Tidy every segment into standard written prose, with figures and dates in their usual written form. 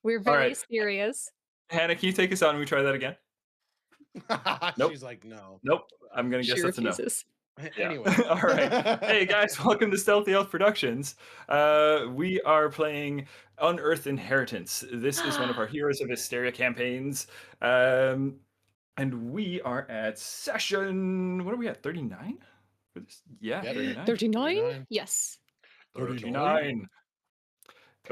We're All very right. serious. Hannah, can you take us out and we try that again? Nope. She's like, no. Nope. I'm going to guess She that's a no. refuses. Yeah. Anyway. All right. Hey, guys, welcome to Stealthy Elf Productions. We are playing Unearthed Inheritance. This is one of our Heroes of Histaeria campaigns. And we are at session, what are we at, 39? For this? Yeah, Yep. 39. 39? Yes. 39.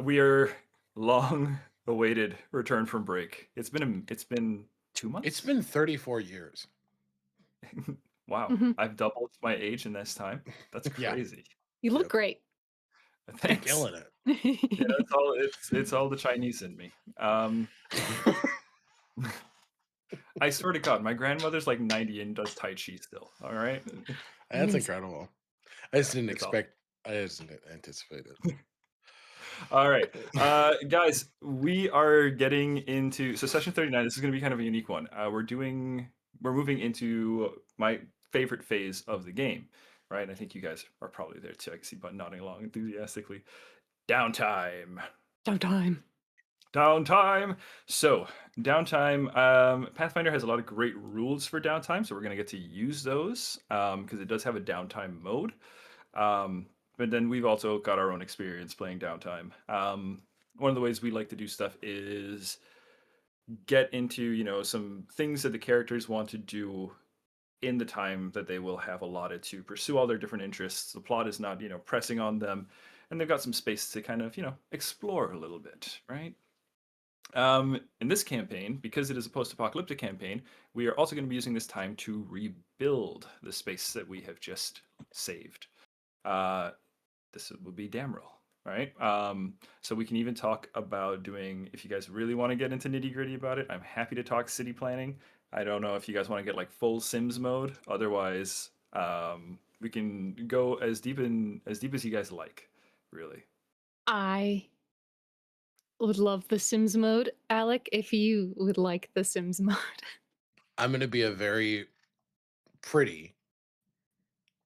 We are long awaited return from break. It's been 2 months. It's been 34 years. Wow, Mhm. I've doubled my age in this time. That's Yeah. crazy. You look Yep. great. You're Thanks. killing it. Yeah, it's all the Chinese in me. I swear to God, my grandmother's like 90 and does Tai Chi still. All right. That's Amazing. incredible. I just didn't It's awesome. anticipate it. All right, guys, we are getting into session 39. This is going to be kind of a unique one. We're moving into my favorite phase of the game, right? I think you guys are probably there too. I can see Bud nodding along enthusiastically. Downtime. So downtime. Pathfinder has a lot of great rules for downtime, so we're going to get to use those because it does have a downtime mode. But then we've also got our own experience playing downtime. One of the ways we like to do stuff is get into, some things that the characters want to do in the time that they will have allotted to pursue all their different interests. The plot is not, pressing on them, and they've got some space to kind of, explore a little bit, right? In this campaign, because it is a post-apocalyptic campaign, we are also going to be using this time to rebuild the space that we have just saved. This would be Damerel, right? So we can even talk about doing, if you guys really want to get into nitty gritty about it, I'm happy to talk city planning. I don't know if you guys want to get like full Sims mode. Otherwise, we can go as deep as you guys like, really. I would love the Sims mode, Alec, if you would like the Sims mode. I'm going to be a very pretty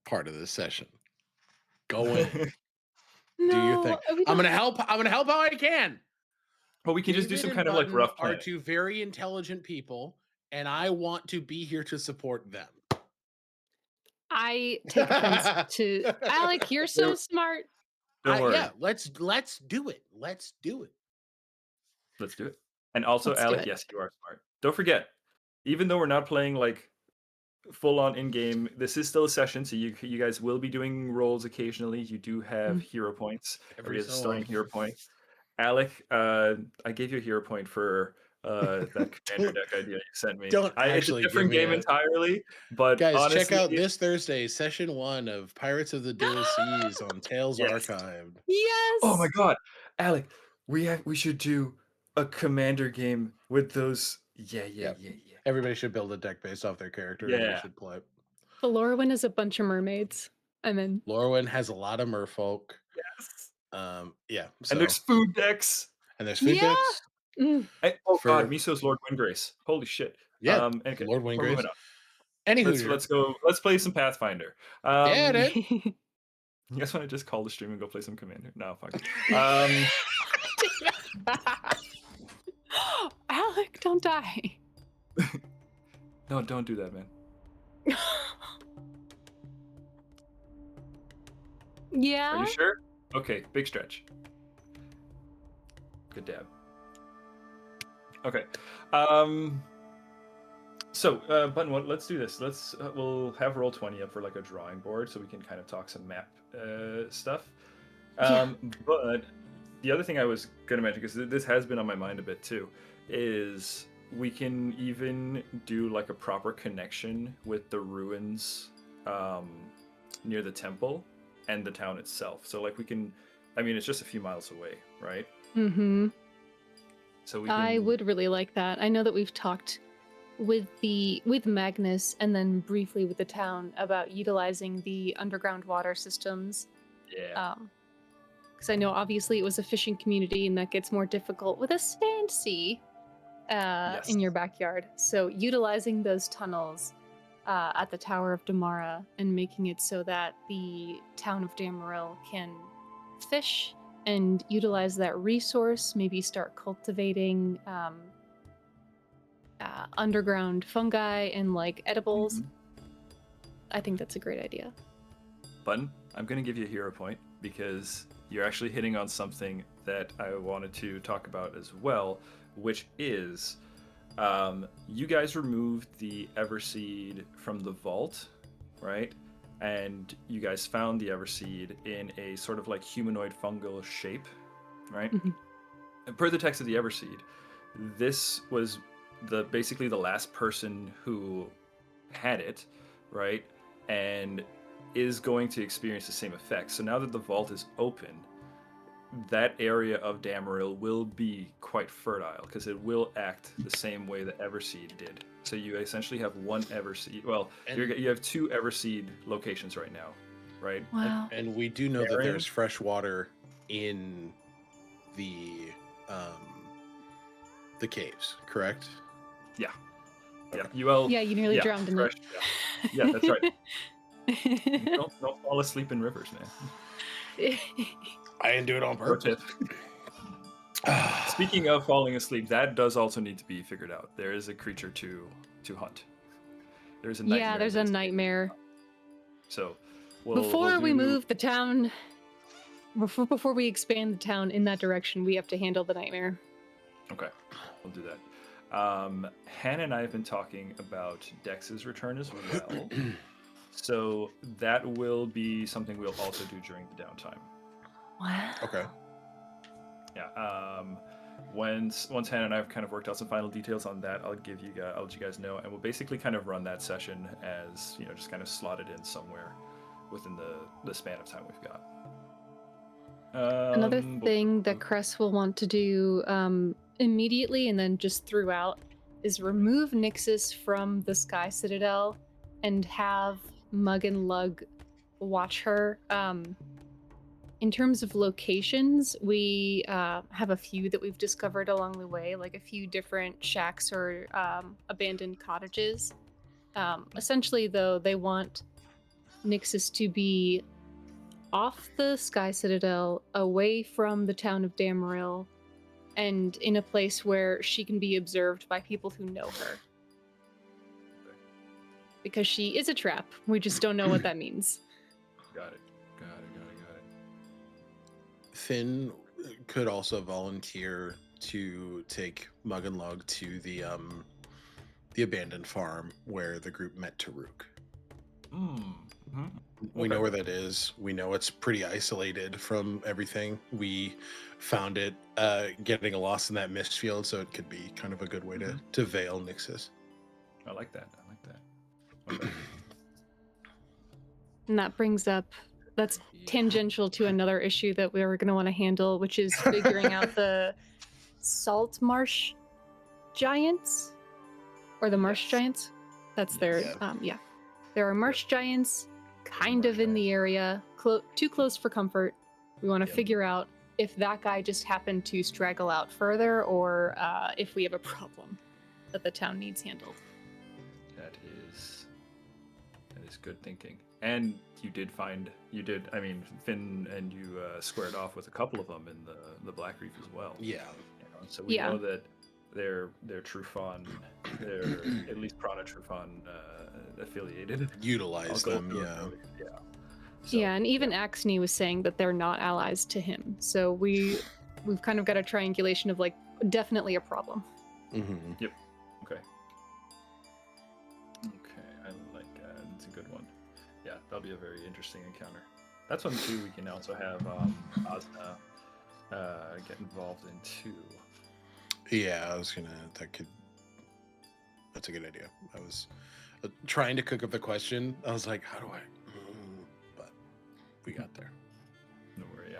part of this session. Go in. Do your thing. I'm going to help. I'm going to help how I can. Well, we can just do some kind of like rough planning. planning. Are two very intelligent people, and I want to be here to support them. I take offense to Alec. You're so smart. Don't worry. Yeah, let's do it. Let's do it. Let's do it. And also, Alec, yes, you are smart. Don't forget, even though we're not playing like full on in game, this is still a session, so you guys will be doing rolls occasionally. You do have hero points. Every starting hero point. Alec, I gave you a hero point for that commander deck idea you sent me. It's a different game entirely, but guys, honestly, check out this Thursday, session 1 of Pirates of the Dill Seas on Tales Archived. Yes. Oh my God, Alec, we should do a commander game with those. Yeah. Everybody should build a deck based off their character. Yeah. And they should play. The Lorwyn is a bunch of mermaids. And then Lorwyn has a lot of merfolk. Yes. Yeah. So. And there's food decks. decks. God, Miso's Lord Windgrace. Holy shit. Yeah. Okay, Lord Windgrace. Anywho, let's go. Let's play some Pathfinder. Yeah, dude. You guys want to just call the stream and go play some Commander? No, fuck. Alec, don't die. No, don't do that, man. Yeah. Are you sure? Okay, big stretch. Good dab. Okay. So, Button, let's do this. We'll have Roll20 up for like a drawing board so we can kind of talk some map stuff. But the other thing I was going to mention, because this has been on my mind a bit too, is we can even do like a proper connection with the ruins near the temple and the town itself. So like it's just a few miles away, right? Mm-hmm. So I would really like that. I know that we've talked with Magnus and then briefly with the town about utilizing the underground water systems. Yeah. Because I know obviously it was a fishing community and that gets more difficult with a stand sea in your backyard. So utilizing those tunnels at the Tower of Damara and making it so that the town of Damerel can fish and utilize that resource, maybe start cultivating underground fungi and like edibles. I think that's a great idea. Button, I'm going to give you a hero point because you're actually hitting on something that I wanted to talk about as well, which is you guys removed the Everseed from the vault, right? And you guys found the Everseed in a sort of like humanoid fungal shape, right? And per the text of the Everseed, this was basically the last person who had it, right? And is going to experience the same effects. So now that the vault is open, that area of Damerel will be quite fertile because it will act the same way that Everseed did. So you essentially have one Everseed. Well, you have two Everseed locations right now, right? Wow. And we do know that there's fresh water in the caves, correct? Yeah. Okay. Yeah. You nearly drowned in it. Yeah, that's right. don't fall asleep in rivers, man. I didn't do it on purpose. Speaking of falling asleep, that does also need to be figured out. There is a creature to hunt. There's a nightmare. Yeah, there's a nightmare. So before we move the town, before we expand the town in that direction, we have to handle the nightmare. Okay, we'll do that. Hannah and I have been talking about Dex's return as well. So that will be something we'll also do during the downtime. Wow. Okay. Yeah. Once Hannah and I have kind of worked out some final details on that, I'll let you guys know, and we'll basically kind of run that session as just kind of slotted in somewhere within the span of time we've got. Another thing that Cress will want to do immediately and then just throughout is remove Nixus from the Sky Citadel and have Mug and Lug watch her. In terms of locations, we have a few that we've discovered along the way, like a few different shacks or abandoned cottages. Essentially, though, they want Nixus to be off the Sky Citadel, away from the town of Damerel, and in a place where she can be observed by people who know her. Because she is a trap. We just don't know what that means. Got it. Finn could also volunteer to take Mug and Lug to the abandoned farm where the group met Taruk. We know where that is. We know it's pretty isolated from everything. We found it getting lost in that mist field, so it could be kind of a good way to veil Nixus. I like that. Okay. And that brings up, that's tangential to another issue that we're going to want to handle, which is figuring out the salt marsh giants, or the marsh giants. That's their, There are marsh giants kind of in the area, too close for comfort. We want to figure out if that guy just happened to straggle out further, or if we have a problem that the town needs handled. That is good thinking. And Finn and you squared off with a couple of them in the Black Reef as well. Yeah. So we know that they're Truffaut, they're at least Prana Truffaut affiliated. Utilize them, So, and even Axne was saying that they're not allies to him. So we've kind of got a triangulation of like definitely a problem. Mm-hmm. Yep. Okay, I like that. It's a good one. Yeah, that'll be a very interesting encounter. That's one too. We can also have Asna get involved in too. Yeah, that's a good idea. I was trying to cook up the question. I was like, how do I? But we got there. No worry,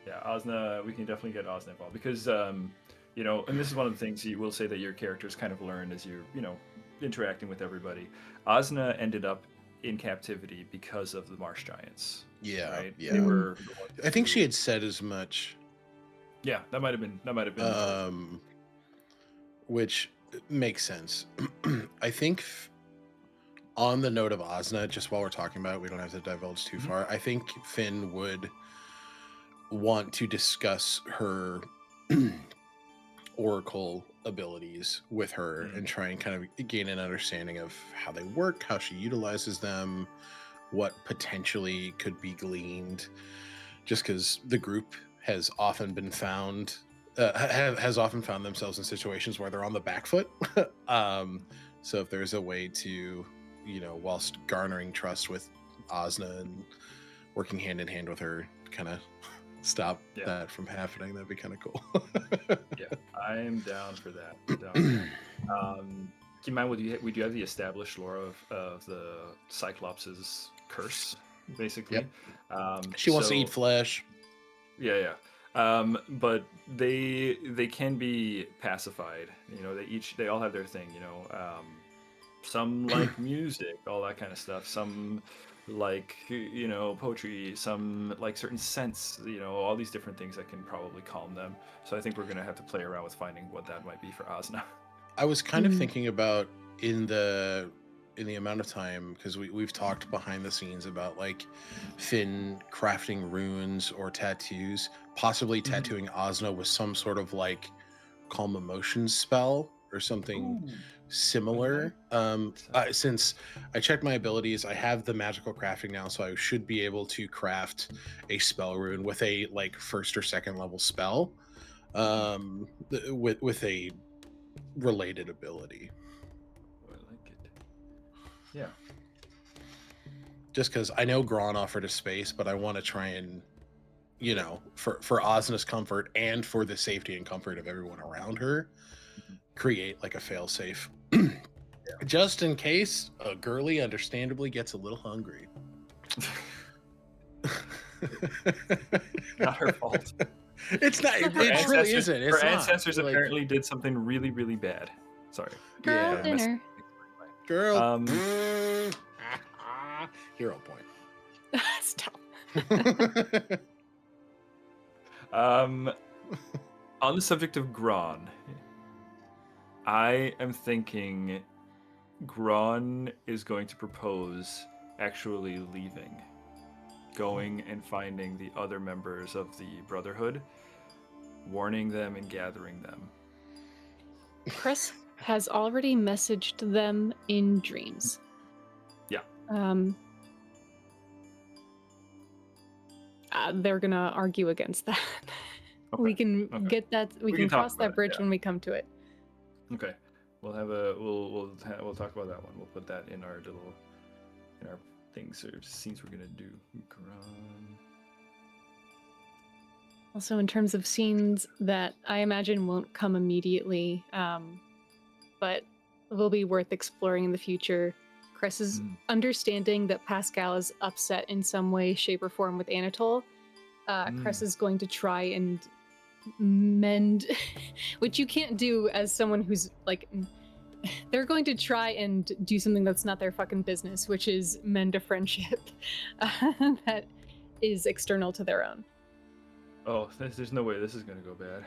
yeah. Asna, we can definitely get Asna involved because, and this is one of the things you will say that your characters kind of learn as you're, interacting with everybody. Asna ended up in captivity because of the marsh giants. Yeah, right? yeah. They were I think she had said as much. Yeah, that might have been. Which makes sense. I think On the note of Osna, just while we're talking about it, we don't have to divulge too far. I think Finn would want to discuss her oracle abilities with her and try and kind of gain an understanding of how they work, how she utilizes them, what potentially could be gleaned, just because the group has often been found has often found themselves in situations where they're on the back foot. So if there's a way to, whilst garnering trust with Osna and working hand in hand with her, kind of stop that from happening, that'd be kind of cool. Yeah, I'm down for that. Keep in mind, we do have the established lore of the Cyclops' curse, basically. Yep. She wants to eat flesh. Yeah. But they can be pacified. They all have their thing. Some like music, all that kind of stuff. Some like poetry. Some like certain scents. All these different things that can probably calm them. So I think we're gonna have to play around with finding what that might be for Osna. I was kind of thinking about in the amount of time, because we've talked behind the scenes about like Finn crafting runes or tattoos, possibly tattooing Osna with some sort of like calm emotions spell or something similar. Since I checked my abilities, I have the magical crafting now, so I should be able to craft a spell rune with a like first or second level spell, with a related ability. I like it. Yeah. Just because I know Gron offered a space, but I want to try and, for Osna's comfort and for the safety and comfort of everyone around her, create like a failsafe. Just in case a girly understandably gets a little hungry. Not her fault. It's not. It truly isn't. Her ancestors apparently did something really, really bad. Sorry. Girl dinner. Girl. Hero point. Stop. On the subject of Gron, I am thinking Gron is going to propose actually leaving, going and finding the other members of the Brotherhood, warning them and gathering them. Cress has already messaged them in dreams. Yeah. They're gonna argue against that. Okay. We can get that. We can cross that bridge when we come to it. Okay. We'll have we'll talk about that one. We'll put that in our things or scenes we're gonna do. Also, in terms of scenes that I imagine won't come immediately, but will be worth exploring in the future. Cress's understanding that Pascal is upset in some way, shape, or form with Anatole. Cress is going to try and mend, which you can't do as someone who's like, they're going to try and do something that's not their fucking business, which is mend a friendship that is external to their own. Oh, there's no way this is gonna go bad.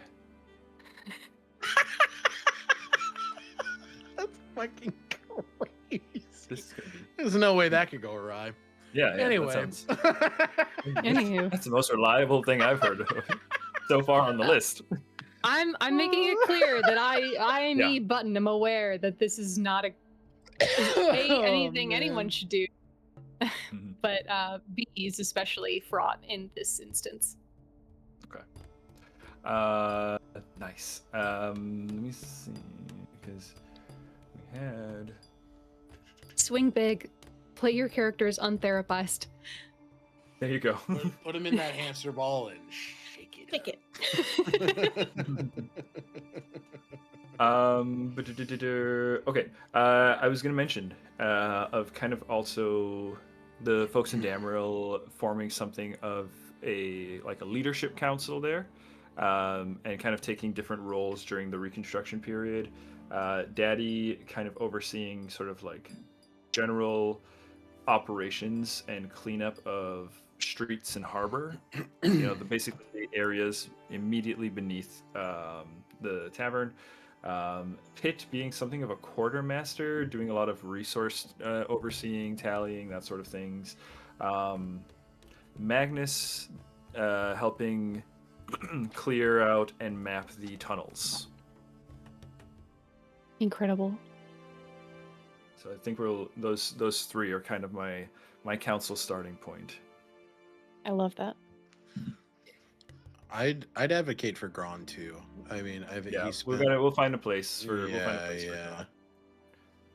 That's fucking crazy. This is gonna be... There's no way that could go awry. Yeah. Anyway. Anywho. That's the most reliable thing I've heard of so far on the list. I'm making it clear that I me Button am aware that this is not anything anyone should do. But B is especially fraught in this instance. Okay. Nice. Let me see, because we had Swing big. Play your characters untherapized. There you go. Put them in that hamster ball and shake it. Shake it. Okay. I was gonna mention of kind of also the folks in Damerel forming something of a leadership council there, and kind of taking different roles during the Reconstruction period. Daddy kind of overseeing sort of like general operations and cleanup of streets and harbor. Basically the areas immediately beneath the tavern. Pit being something of a quartermaster, doing a lot of resource overseeing, tallying, that sort of things. Magnus helping clear out and map the tunnels. Incredible. So I think those three are kind of my council starting point. I love that. I'd advocate for Gron too. I mean, we'll find a place for Gron.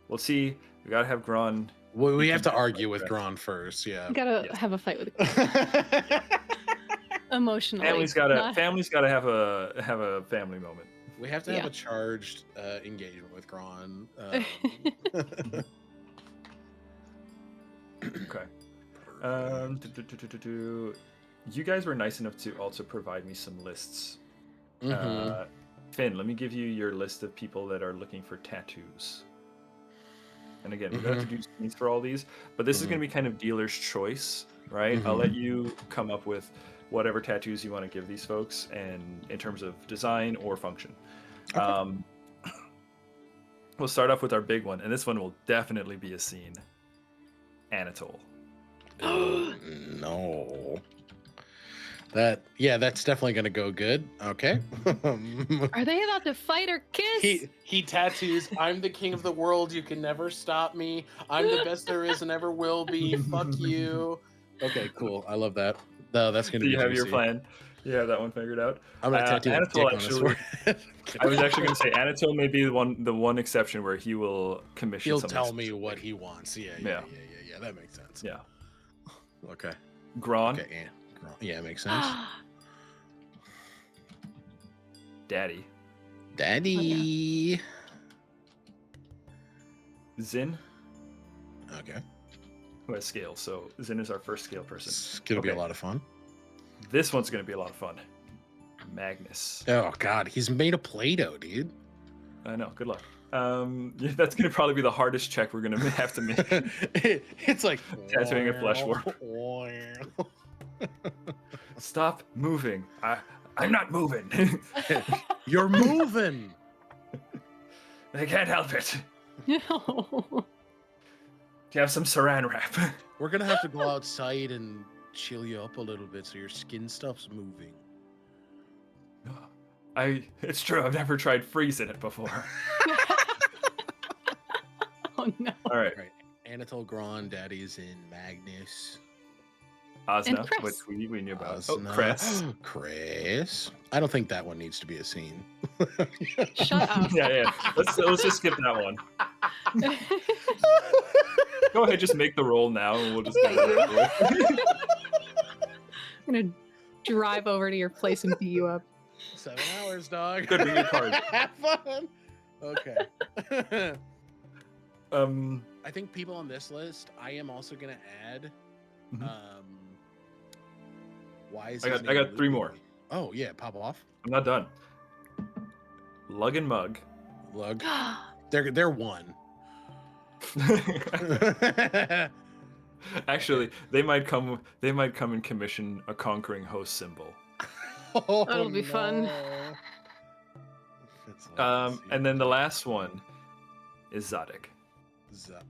We'll see. We gotta have Gron. Well, we have to argue with Gron first. Yeah, We gotta have a fight with emotionally. Family's gotta have a family moment. We have to have a charged engagement with Gron. Okay. You guys were nice enough to also provide me some lists. Finn, let me give you your list of people that are looking for tattoos. And again, we're going to have to do scenes for all these, but this is going to be kind of dealer's choice, right? I'll let you come up with whatever tattoos you want to give these folks, and in terms of design or function. Okay. We'll start off with our big one, and this one will definitely be a scene. Anatole. No. That's definitely gonna go good. Okay. Are they about to fight or kiss? He tattoos, "I'm the king of the world, you can never stop me. I'm the best there is and ever will be. Fuck you." Okay, cool. I love that. No, that's gonna be you have juicy. your plan. You have that one figured out. I'm gonna tattoo Anatole actually. I was actually gonna say Anatole may be the one exception where he will commission. He'll tell me what he wants. Yeah. That makes sense. Yeah. Okay. Gron. Okay. Yeah, makes sense. Daddy. Oh, yeah. Zin. Okay. Who has scale? So Zin is our first scale person. It's gonna be a lot of fun. This one's gonna be a lot of fun. Magnus. Oh God, he's made of Play-Doh, dude. I know. Good luck. That's gonna probably be the hardest check we're gonna have to make. It's like tattooing a flesh warp. Stop moving. I'm not moving. You're moving. I can't help it. No. Do you have some saran wrap? We're gonna have to go outside and chill you up a little bit so your skin stops moving. It's true. I've never tried freezing it before. Oh no. All right. Anatole, Gron, Daddy's in Magnus. Asna, which we knew about. Asna. Cress. Chris. I don't think that one needs to be a scene. Shut up. Yeah. Let's just skip that one. Go ahead, just make the roll now, and we'll just get it. I'm gonna drive over to your place and beat you up. 7 hours, dog. Good reading card. Have fun. Okay. I think people on this list, I am also gonna add. Why is I got 3 more. Oh yeah, pop off. I'm not done. Lug and Mug. Lug. They're one. Actually, they might come and commission a conquering host symbol. Oh, that'll be fun. And then the last one is Zadok. Okay.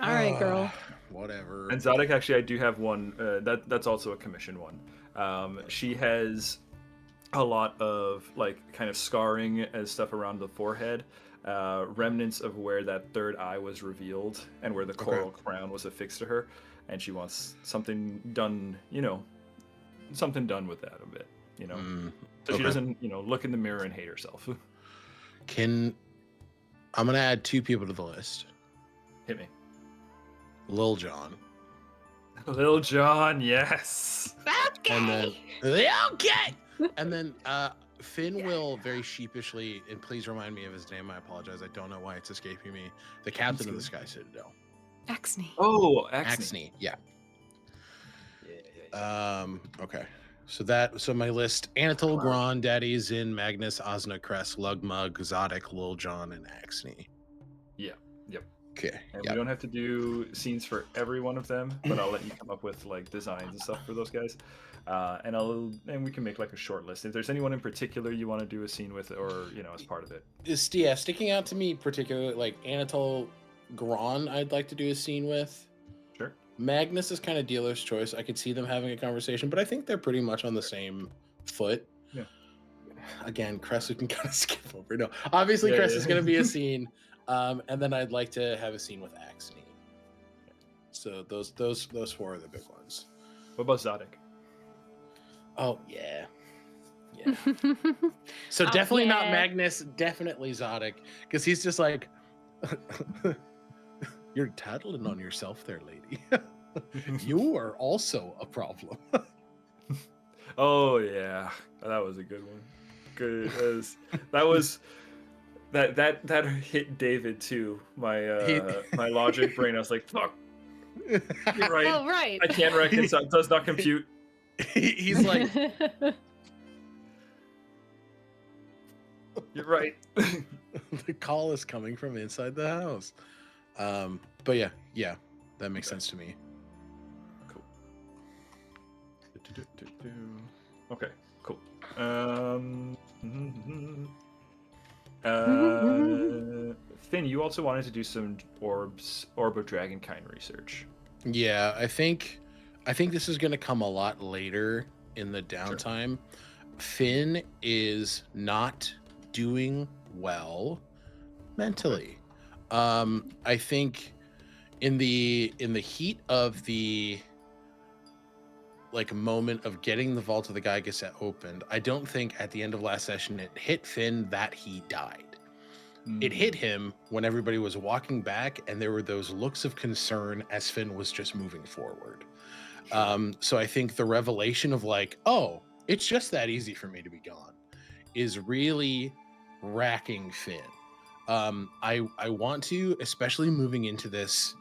All right, girl. Whatever. And Zadok, actually, I do have one. That's also a commission one. She has a lot of kind of scarring and stuff around the forehead, remnants of where that third eye was revealed and where the coral crown was affixed to her, and she wants something done. Something done with that a bit. So she doesn't look in the mirror and hate herself. I'm gonna add 2 people to the list. Hit me. Lil Jon. Lil Jon, yes. Okay. And then and then Finn will very sheepishly, and please remind me of his name. I apologize. I don't know why it's escaping me. The captain of the Sky Citadel. Axne. Oh, Axne. Yeah. Okay. So my list: Anatole, Gron, Daddy, Zin, Magnus, Asna, Cress, Lug, Mug, Zadok, Lil Jon, and Axne. Yeah. Yep. Okay. And Yep. we don't have to do scenes for every one of them, but I'll let you come up with like designs and stuff for those guys. And we can make like a short list. If there's anyone in particular you want to do a scene with, or as part of it. Sticking out to me particularly, like Anatole Gron, I'd like to do a scene with. Sure. Magnus is kind of dealer's choice. I could see them having a conversation, but I think they're pretty much on the same foot. Yeah. Again, Cress we can kind of skip over. No, obviously Cress is going to be a scene, and then I'd like to have a scene with Axne. So those 4 are the big ones. What about Zodic? Oh yeah. So definitely not Magnus, definitely Zodic, because he's just like, you're tattling on yourself there, lady. You are also a problem. Oh yeah, that was a good one. Good, that hit David too. My logic brain. I was like, fuck. You're right. Oh right. I can't reconcile. Does not compute. He's like, you're right. the call is coming from inside the house. But yeah, that makes sense to me. Cool. Okay, cool. Finn, you also wanted to do some orb of dragonkind research. Yeah, I think this is going to come a lot later in the downtime. Sure. Finn is not doing well mentally. I think in the heat of the like moment of getting the Vault of the Gygaset opened, I don't think at the end of last session it hit Finn that he died. It hit him when everybody was walking back and there were those looks of concern as Finn was just moving forward. So I think the revelation of like, oh, it's just that easy for me to be gone is really racking Finn. I want to, especially moving into this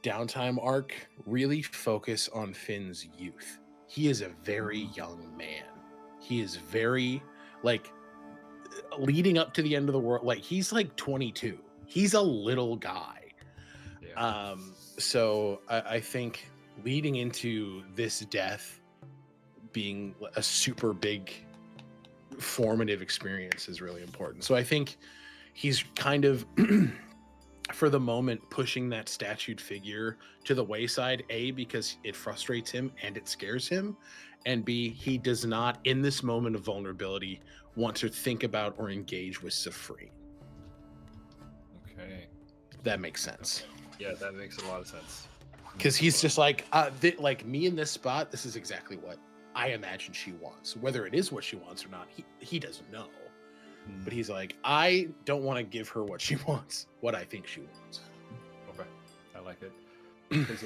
downtime arc, really focus on Finn's youth. He is a very young man. He is very, like, leading up to the end of the world, like, he's like 22. He's a little guy. Yeah. So I think leading into this death being a super big formative experience is really important. So I think he's kind of for the moment pushing that statued figure to the wayside, A, because it frustrates him and it scares him, and B, he does not in this moment of vulnerability want to think about or engage with Safrine. Okay, that makes sense. Yeah, that makes a lot of sense, because he's just like like me in this spot, this is exactly what I imagine she wants. Whether it is what she wants or not, he doesn't know. But he's like, I don't want to give her what she wants, what I think she wants. Okay, I like it. Because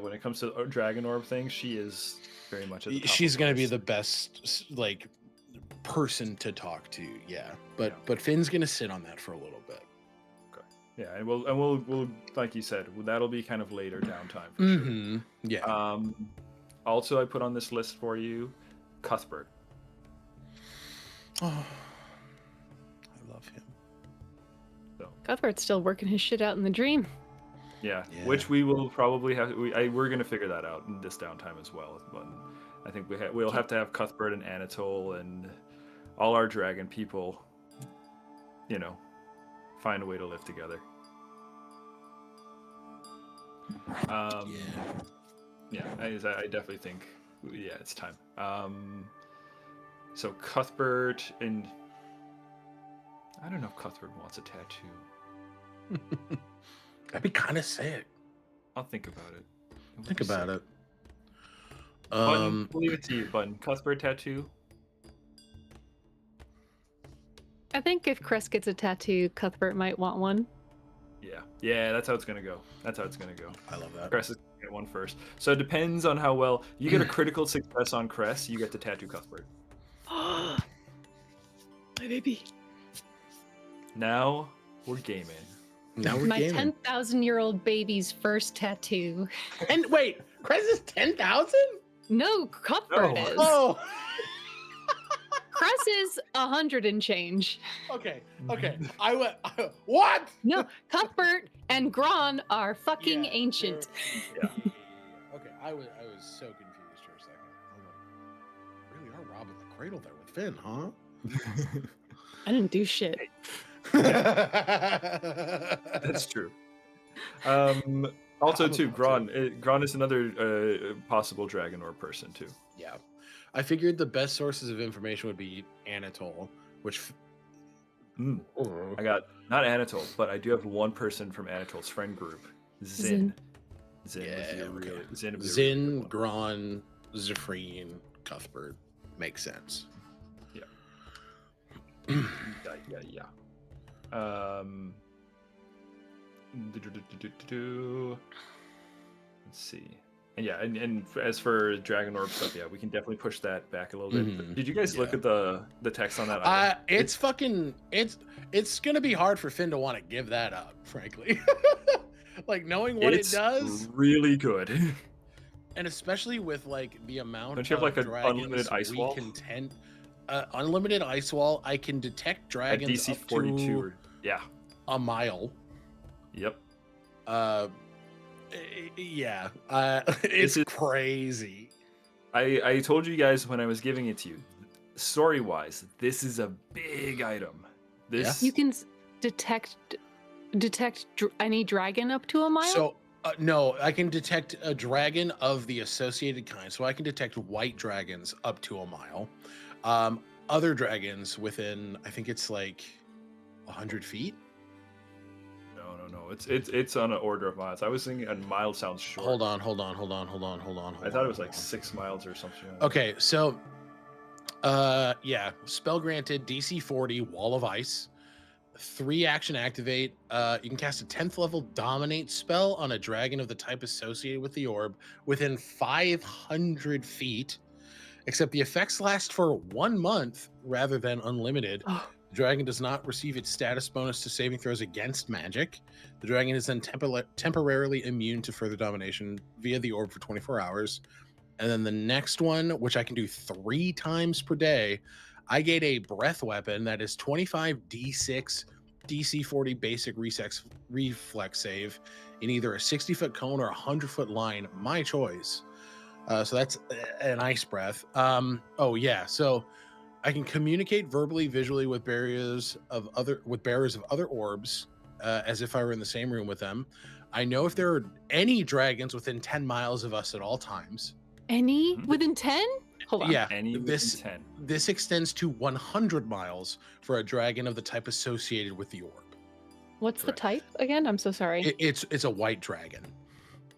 when it comes to Dragon Orb things, she is very much at the top. She's going to be the best like person to talk to, But Finn's going to sit on that for a little bit. Okay. Yeah, and we'll like you said, that'll be kind of later downtime for sure. Yeah. Also, I put on this list for you, Cuthbert. Oh. Love him. So Cuthbert's still working his shit out in the dream. Yeah. Which we will probably have. We're gonna figure that out in this downtime as well. But I think we'll have to have Cuthbert and Anatole and all our dragon people, find a way to live together. I definitely think it's time. So Cuthbert and. I don't know if Cuthbert wants a tattoo. That'd be kind of sick. I'll think about it. Think about it. Button, we'll leave it to you, Button. Cuthbert tattoo? I think if Cress gets a tattoo, Cuthbert might want one. Yeah, that's how it's going to go. I love that. Cress is going to get one first. So it depends on how well you get a critical success on Cress, you get to tattoo Cuthbert. My baby. Now we're gaming. My 10,000-year-old baby's first tattoo. And wait, Cress is 10,000? No, Cuthbert is. Oh. Cress is 100 and change. Okay. I went. What? No, Cuthbert and Gron are fucking Yeah, ancient. Yeah. Okay, I was so confused for a second. I'm like, really are robbing the cradle there with Finn, huh? I didn't do shit. That's true. Also, too, Gron is another possible dragon or person too. Yeah, I figured the best sources of information would be Anatole, which I got not Anatole, but I do have one person from Anatole's friend group, Zin. Zin, Gron, Zephrine, Cuthbert makes sense. Yeah. Let's see. And yeah, and as for Dragon Orb stuff, yeah, we can definitely push that back a little bit. Did you guys look at the text on that? It's gonna be hard for Finn to want to give that up, frankly. Like knowing what it does, really good. And especially with like the amount Don't you have like an unlimited ice wall? Unlimited ice wall. I can detect dragons DC 42. Yeah. A mile. Yep. Yeah. It's crazy. I told you guys when I was giving it to you, story-wise, this is a big item. This You can detect any dragon up to a mile? So no, I can detect a dragon of the associated kind. So I can detect white dragons up to a mile. Other dragons within, I think it's like 100 feet. No. It's on an order of miles. I was thinking a mile sounds short. Hold on. I thought it was like 6 miles or something. Okay, so yeah, spell granted, DC 40, Wall of Ice. 3 action activate. You can cast a 10th level dominate spell on a dragon of the type associated with the orb within 500 feet, except the effects last for 1 month rather than unlimited. The dragon does not receive its status bonus to saving throws against magic. The dragon is then temporarily immune to further domination via the orb for 24 hours. And then the next one, which I can do 3 times per day, I get a breath weapon that is 25 D6 DC 40 basic reflex save in either a 60-foot cone or a 100-foot line, my choice. So that's an ice breath. So I can communicate verbally, visually with bearers of other orbs, as if I were in the same room with them. I know if there are any dragons within 10 miles of us at all times. Any within 10? Hold on. Yeah, Any this 10. This extends to 100 miles for a dragon of the type associated with the orb. What's the type again? I'm so sorry. It's a white dragon.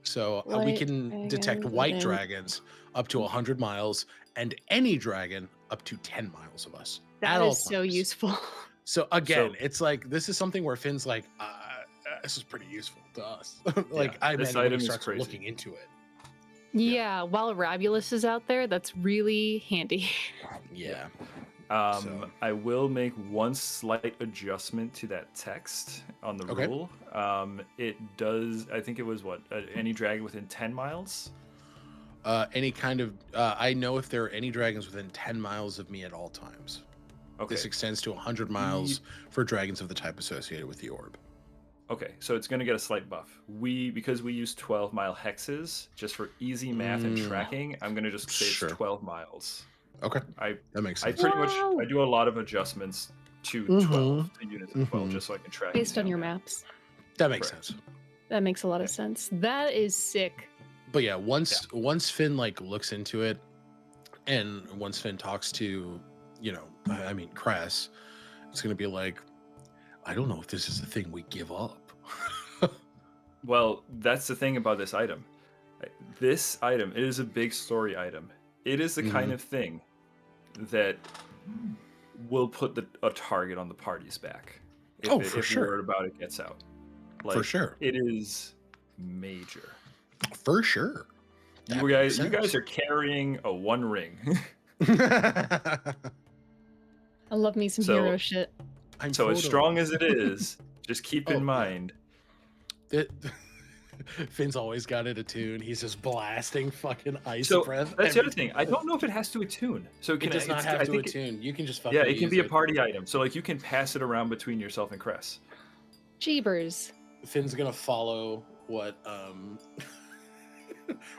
So we White can detect white dragons up to 100 miles and any dragon up to 10 miles of us. That is so useful. So again, it's like this is something where Finn's like, this is pretty useful to us. Like I this imagine item he is starts crazy. looking into it. Yeah, while Rabulus is out there, that's really handy. Yeah. I will make one slight adjustment to that text on the rule. It does, I think it was any dragon within 10 miles? Any kind of, I know if there are any dragons within 10 miles of me at all times. Okay. This extends to 100 miles for dragons of the type associated with the orb. Okay, so it's going to get a slight buff. Because we use 12-mile hexes, just for easy math and tracking, I'm going to just say it's 12 miles. Okay, that makes sense. I pretty much I do a lot of adjustments to 12 to units of 12, just so I can track. Based on your maps. That makes sense. That makes a lot of sense. That is sick. But yeah, once Finn like looks into it, and once Finn talks to, Cress, it's going to be like, I don't know if this is the thing we give up. Well, that's the thing about this item. This item, it is a big story item. It is the kind of thing that will put a target on the party's back. If sure. word about it gets out. For sure. It is major. For sure. You guys are carrying a 1 ring. I love me some hero shit. So as strong as it is, just keep in mind. Finn's always got it attuned. He's just blasting fucking ice So breath. that's the other every thing. I time. don't know if it has to attune. So It does not have to attune. You can just fucking yeah, it can use be a party item. So like you can pass it around between yourself and Cress. Jeebers. Finn's gonna follow what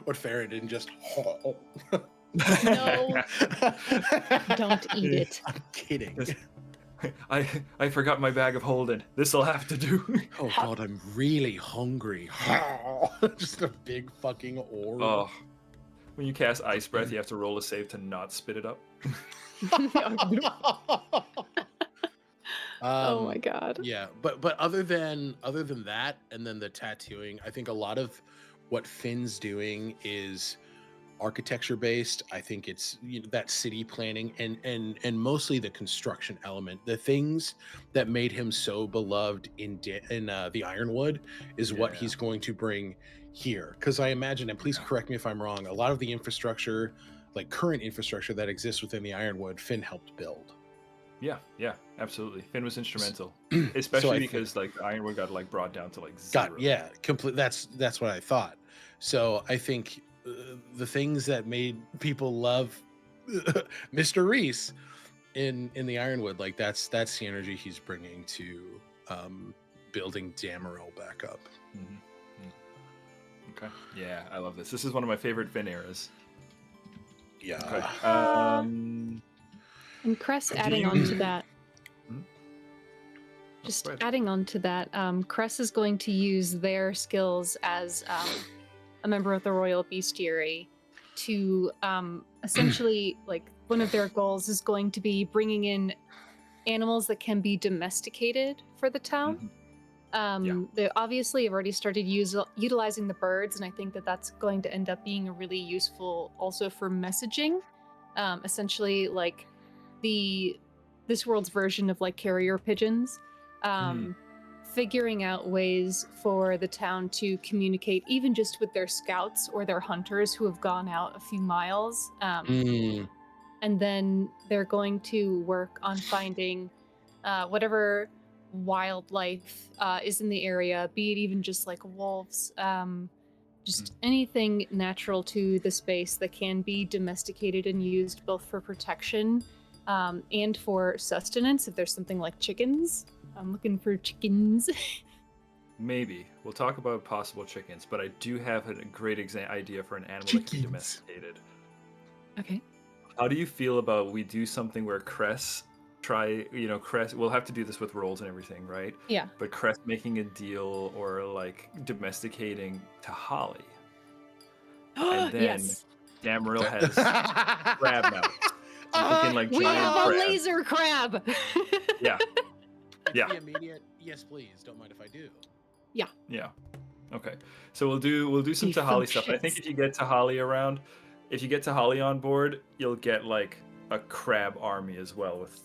what Farrah did and just No. Don't eat it. I'm kidding. I forgot my bag of Holden. This'll have to do. Oh god, I'm really hungry. Just a big fucking orb. Oh, when you cast Ice Breath, you have to roll a save to not spit it up. Oh my god. Yeah, but other than that, and then the tattooing, I think a lot of what Finn's doing is architecture based. I think it's that city planning and mostly the construction element. The things that made him so beloved in the Ironwood is what he's going to bring here. Because I imagine, and please correct me if I'm wrong, a lot of the infrastructure, like current infrastructure that exists within the Ironwood, Finn helped build. Yeah, absolutely. Finn was instrumental, especially because like Ironwood got like brought down to like 0. Complete. That's what I thought. So I think the things that made people love Mr. Reese in the Ironwood, like that's the energy he's bringing to building Damerel back up. Okay. Yeah, I love this. This is one of my favorite Finn eras. Yeah. Okay. And Cress adding on to that. Just adding on to that, Cress is going to use their skills as a member of the Royal Bestiary to essentially, like, one of their goals is going to be bringing in animals that can be domesticated for the town. They obviously have already started utilizing the birds, and I think that that's going to end up being really useful also for messaging. Essentially, like this world's version of like carrier pigeons. Figuring out ways for the town to communicate, even just with their scouts or their hunters who have gone out a few miles. And then they're going to work on finding whatever wildlife is in the area, be it even just like wolves, just anything natural to the space that can be domesticated and used both for protection and for sustenance. If there's something like chickens, I'm looking for chickens. Maybe. We'll talk about possible chickens, but I do have a great idea for an animal that can be domesticated. Okay. How do you feel about we do something where Cress Cress, we'll have to do this with rolls and everything, right? Yeah. But Cress making a deal or like domesticating Tahali. And then Yes. Damerel has crab mouth. Like We giant have a crab. laser crab. Yeah. Yeah. The immediate, yes, please. Don't mind if I do. Yeah. Okay. So we'll do some He Tahali stuff. I think functions. if you get Tahali on board, you'll get like a crab army as well with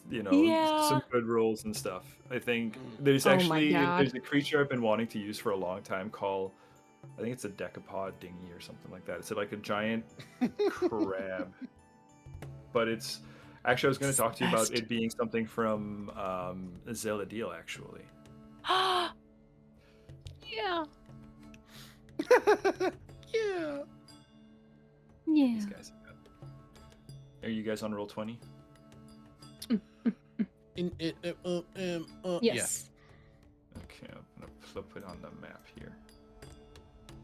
some good rolls and stuff. I think there's there's a creature I've been wanting to use for a long time called, I think it's a decapod dinghy or something like that. It's like a giant crab. But it's actually, I was going to talk to you about it being something from Zeladiel, actually. Yeah. Yeah. These guys. Are you guys on roll 20? Yes. Okay, I'm going to put it on the map here.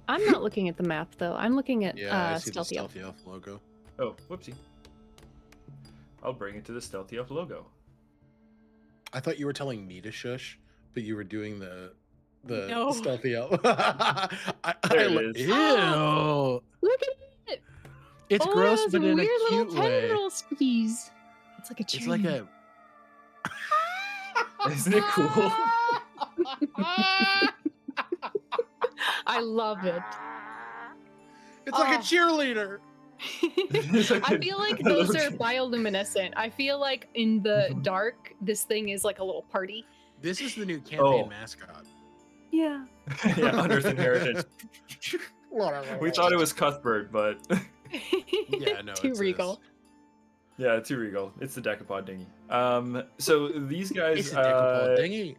I'm not looking at the map though. I'm looking at I see Stealthy the Elf. Stealthy Elf logo. Oh, whoopsie. I'll bring it to the Stealthy Elf logo. I thought you were telling me to shush, but you were doing the No. Stealthy Elf. There it is. Ew. Look at it. It's Oh, gross, those but in a weird cute little way. tendril skis. It's like a tree. It's like a. Isn't it cool? I love it. It's like a cheerleader. I feel like those are bioluminescent. I feel like in the dark, this thing is like a little party. This is the new campaign Oh. mascot. Yeah. Yeah, Unearthed Inheritance. We thought it was Cuthbert, but Yeah, no, Too it's regal. yeah, too regal. It's the decapod dinghy. So these guys, It's a decapod dinghy.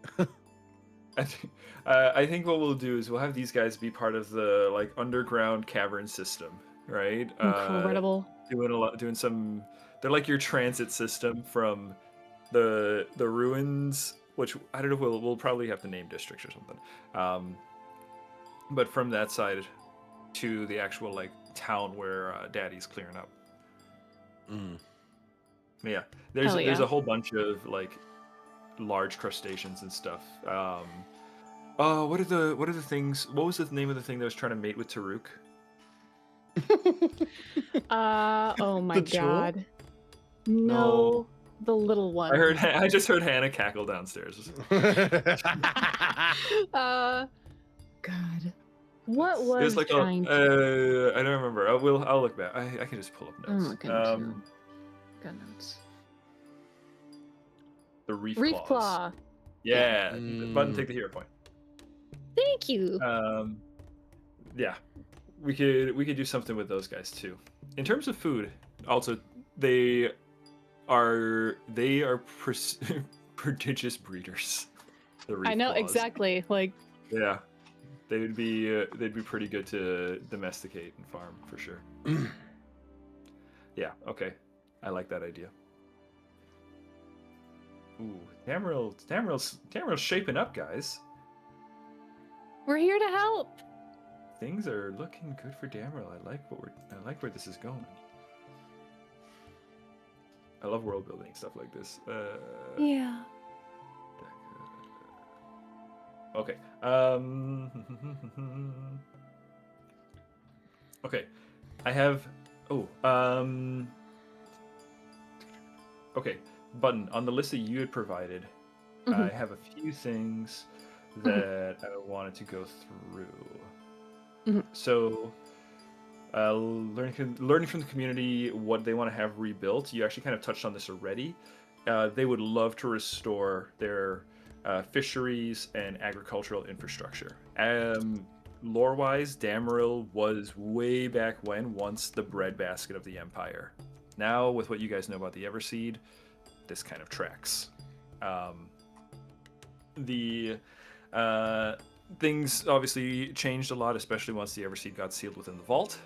I think what we'll do is we'll have these guys be part of the like underground cavern system, right? Incredible. Doing some. They're like your transit system from the ruins, which I don't know. We'll probably have to name districts or something. But from that side to the actual like town where Daddy's clearing up. Mm. Yeah, Hell there's yeah. a whole bunch of like large crustaceans and stuff. Oh, what are the things? What was the name of the thing that was trying to mate with Taruk? Oh my The troll? god. No, No, the little one. I just heard Hannah cackle downstairs. God. What It was was like trying to I don't remember. I'll look back. I can just pull up I'm notes. looking too. Got notes. The reef Reef claws. claw. Yeah, Mm. Button, take the hero point. Thank you. Yeah, we could do something with those guys too. In terms of food, also they are prodigious breeders. The reef I know claws. exactly. Like Yeah, they'd be pretty good to domesticate and farm for sure. Yeah, okay, I like that idea. Ooh, Damerel's shaping up, guys. we're here to help. Things are looking good for Damerel. I like where this is going. I love world building stuff like this. Yeah. Okay. Okay. I have. Oh. Okay. Button on the list that you had provided. I have a few things that I wanted to go through. So, learning from the community what they want to have rebuilt. You actually kind of touched on this already. They would love to restore their fisheries and agricultural infrastructure. Lore-wise, Damerel was way back when once the breadbasket of the Empire. Now, with what you guys know about the Everseed, this kind of tracks. Things obviously changed a lot, especially once the Everseed got sealed within the vault.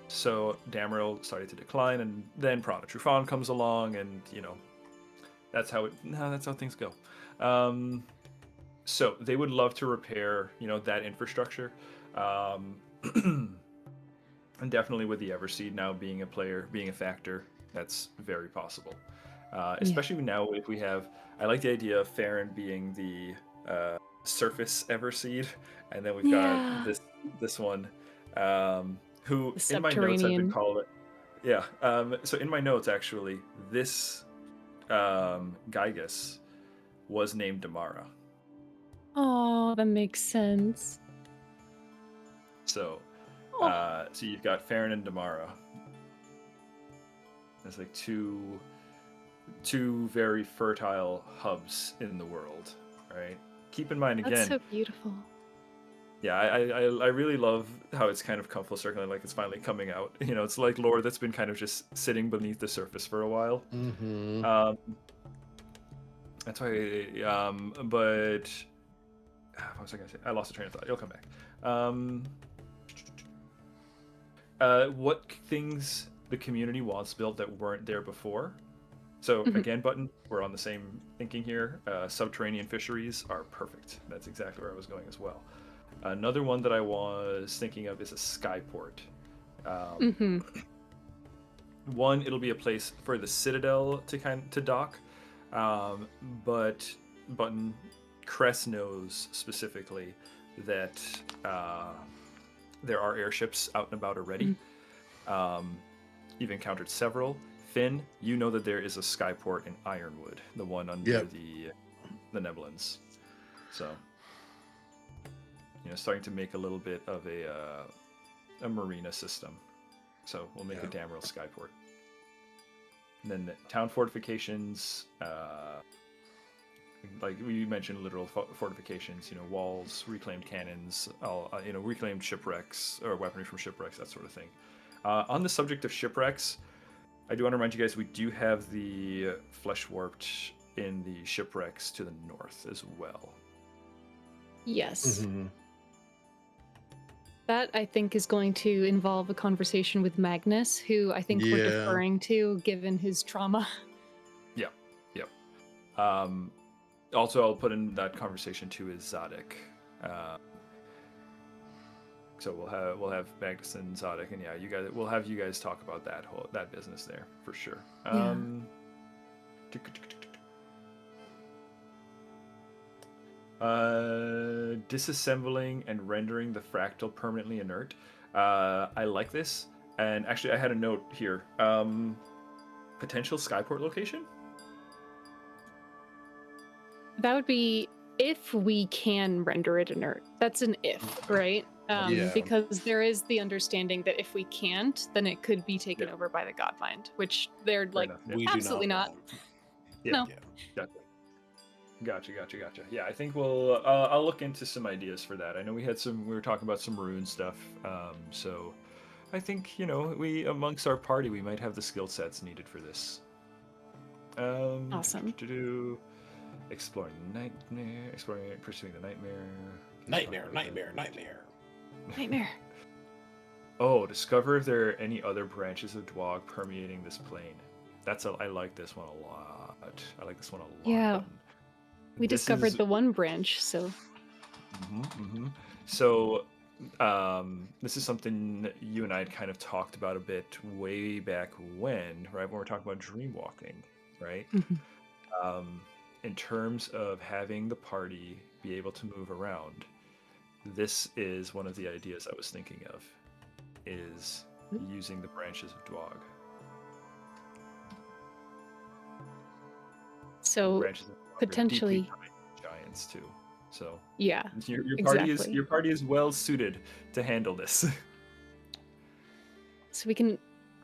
So Damerel started to decline, and then Prana Trufan comes along, and that's how things go. So they would love to repair, that infrastructure, and definitely with the Everseed now being a factor, that's very possible. Especially now if we have, I like the idea of Farron being the surface Everseed, and then we've got this one, who The in my notes I've been subterranean. called it. Yeah. So in my notes actually, this Gygus was named Damara. Oh, that makes sense. So, Oh. so you've got Farron and Damara. There's like two very fertile hubs in the world, right? Keep in mind again. That's so beautiful. Yeah, I really love how it's kind of come full circle, and like it's finally coming out. It's like lore that's been kind of just sitting beneath the surface for a while. Mm-hmm. That's why. But what was I gonna say? I lost the train of thought. It'll come back. What things the community wants built that weren't there before? So again, Button, we're on the same thinking here. Subterranean fisheries are perfect. That's exactly where I was going as well. Another one that I was thinking of is a skyport. One, it'll be a place for the Citadel to dock, but Button, Cress knows specifically that there are airships out and about already. You've encountered several. Finn, you know that there is a skyport in Ironwood, the one under the Nebulans. So, starting to make a little bit of a marina system. So we'll make a Damerel skyport. And then town fortifications, like we mentioned, literal fortifications. Walls, reclaimed cannons, reclaimed shipwrecks or weaponry from shipwrecks, that sort of thing. On the subject of shipwrecks, I do want to remind you guys we do have the flesh warped in the shipwrecks to the north as well. Yes. Mhm. That, I think, is going to involve a conversation with Magnus, who I think we're Yeah. deferring to given his trauma. Yeah. Yep. Also, I'll put in that conversation too is Zadok. So we'll have Magnus and Zadok, and yeah, we'll have you guys talk about that business there for sure. Yeah. Disassembling and rendering the fractal permanently inert. I like this, and actually, I had a note here. Potential Skyport location. That would be if we can render it inert. That's an if, right? Yeah. Because there is the understanding that if we can't, then it could be taken over by the God Mind, which they're like, enough, yeah. We absolutely do not. want. No. Yeah. Gotcha. Yeah, I think I'll look into some ideas for that. I know we were talking about some rune stuff. So I think, we amongst our party, we might have the skill sets needed for this. Awesome. Exploring the nightmare, pursuing the nightmare. Nightmare. Oh, discover if there are any other branches of Dwog permeating this plane. I like this one a lot. Yeah. We discovered the one branch, so. So, this is something that you and I had kind of talked about a bit way back when we're talking about dream walking, right? In terms of having the party be able to move around, this is one of the ideas I was thinking of, is using the branches of Dwog. So potentially giants too. So yeah, your exactly. party is well suited to handle this. So we can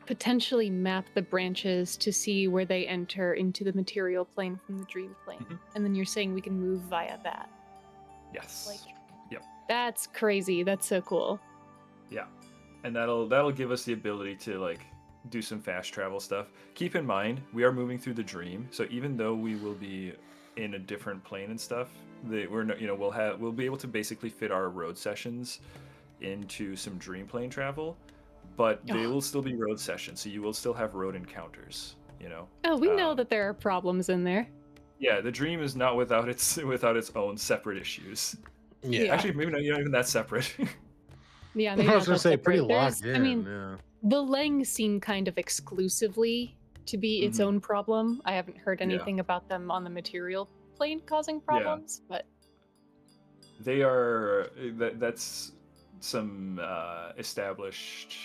potentially map the branches to see where they enter into the material plane from the dream plane. And then you're saying we can move via that. Yes. Yep. That's crazy. That's so cool. Yeah. And that'll give us the ability to do some fast travel stuff. Keep in mind, we are moving through the dream, so even though we will be in a different plane and stuff, we'll be able to basically fit our road sessions into some dream plane travel. But they will still be road sessions, so you will still have road encounters, Oh, we know that there are problems in there. Yeah, the dream is not without its own separate issues. Yeah. Actually, maybe not even that separate. Yeah, maybe I was not gonna that say pretty separate. locked in. I mean, yeah. the Leng seem kind of exclusively to be its own problem. I haven't heard anything about them on the material plane causing problems, but they are. That's some established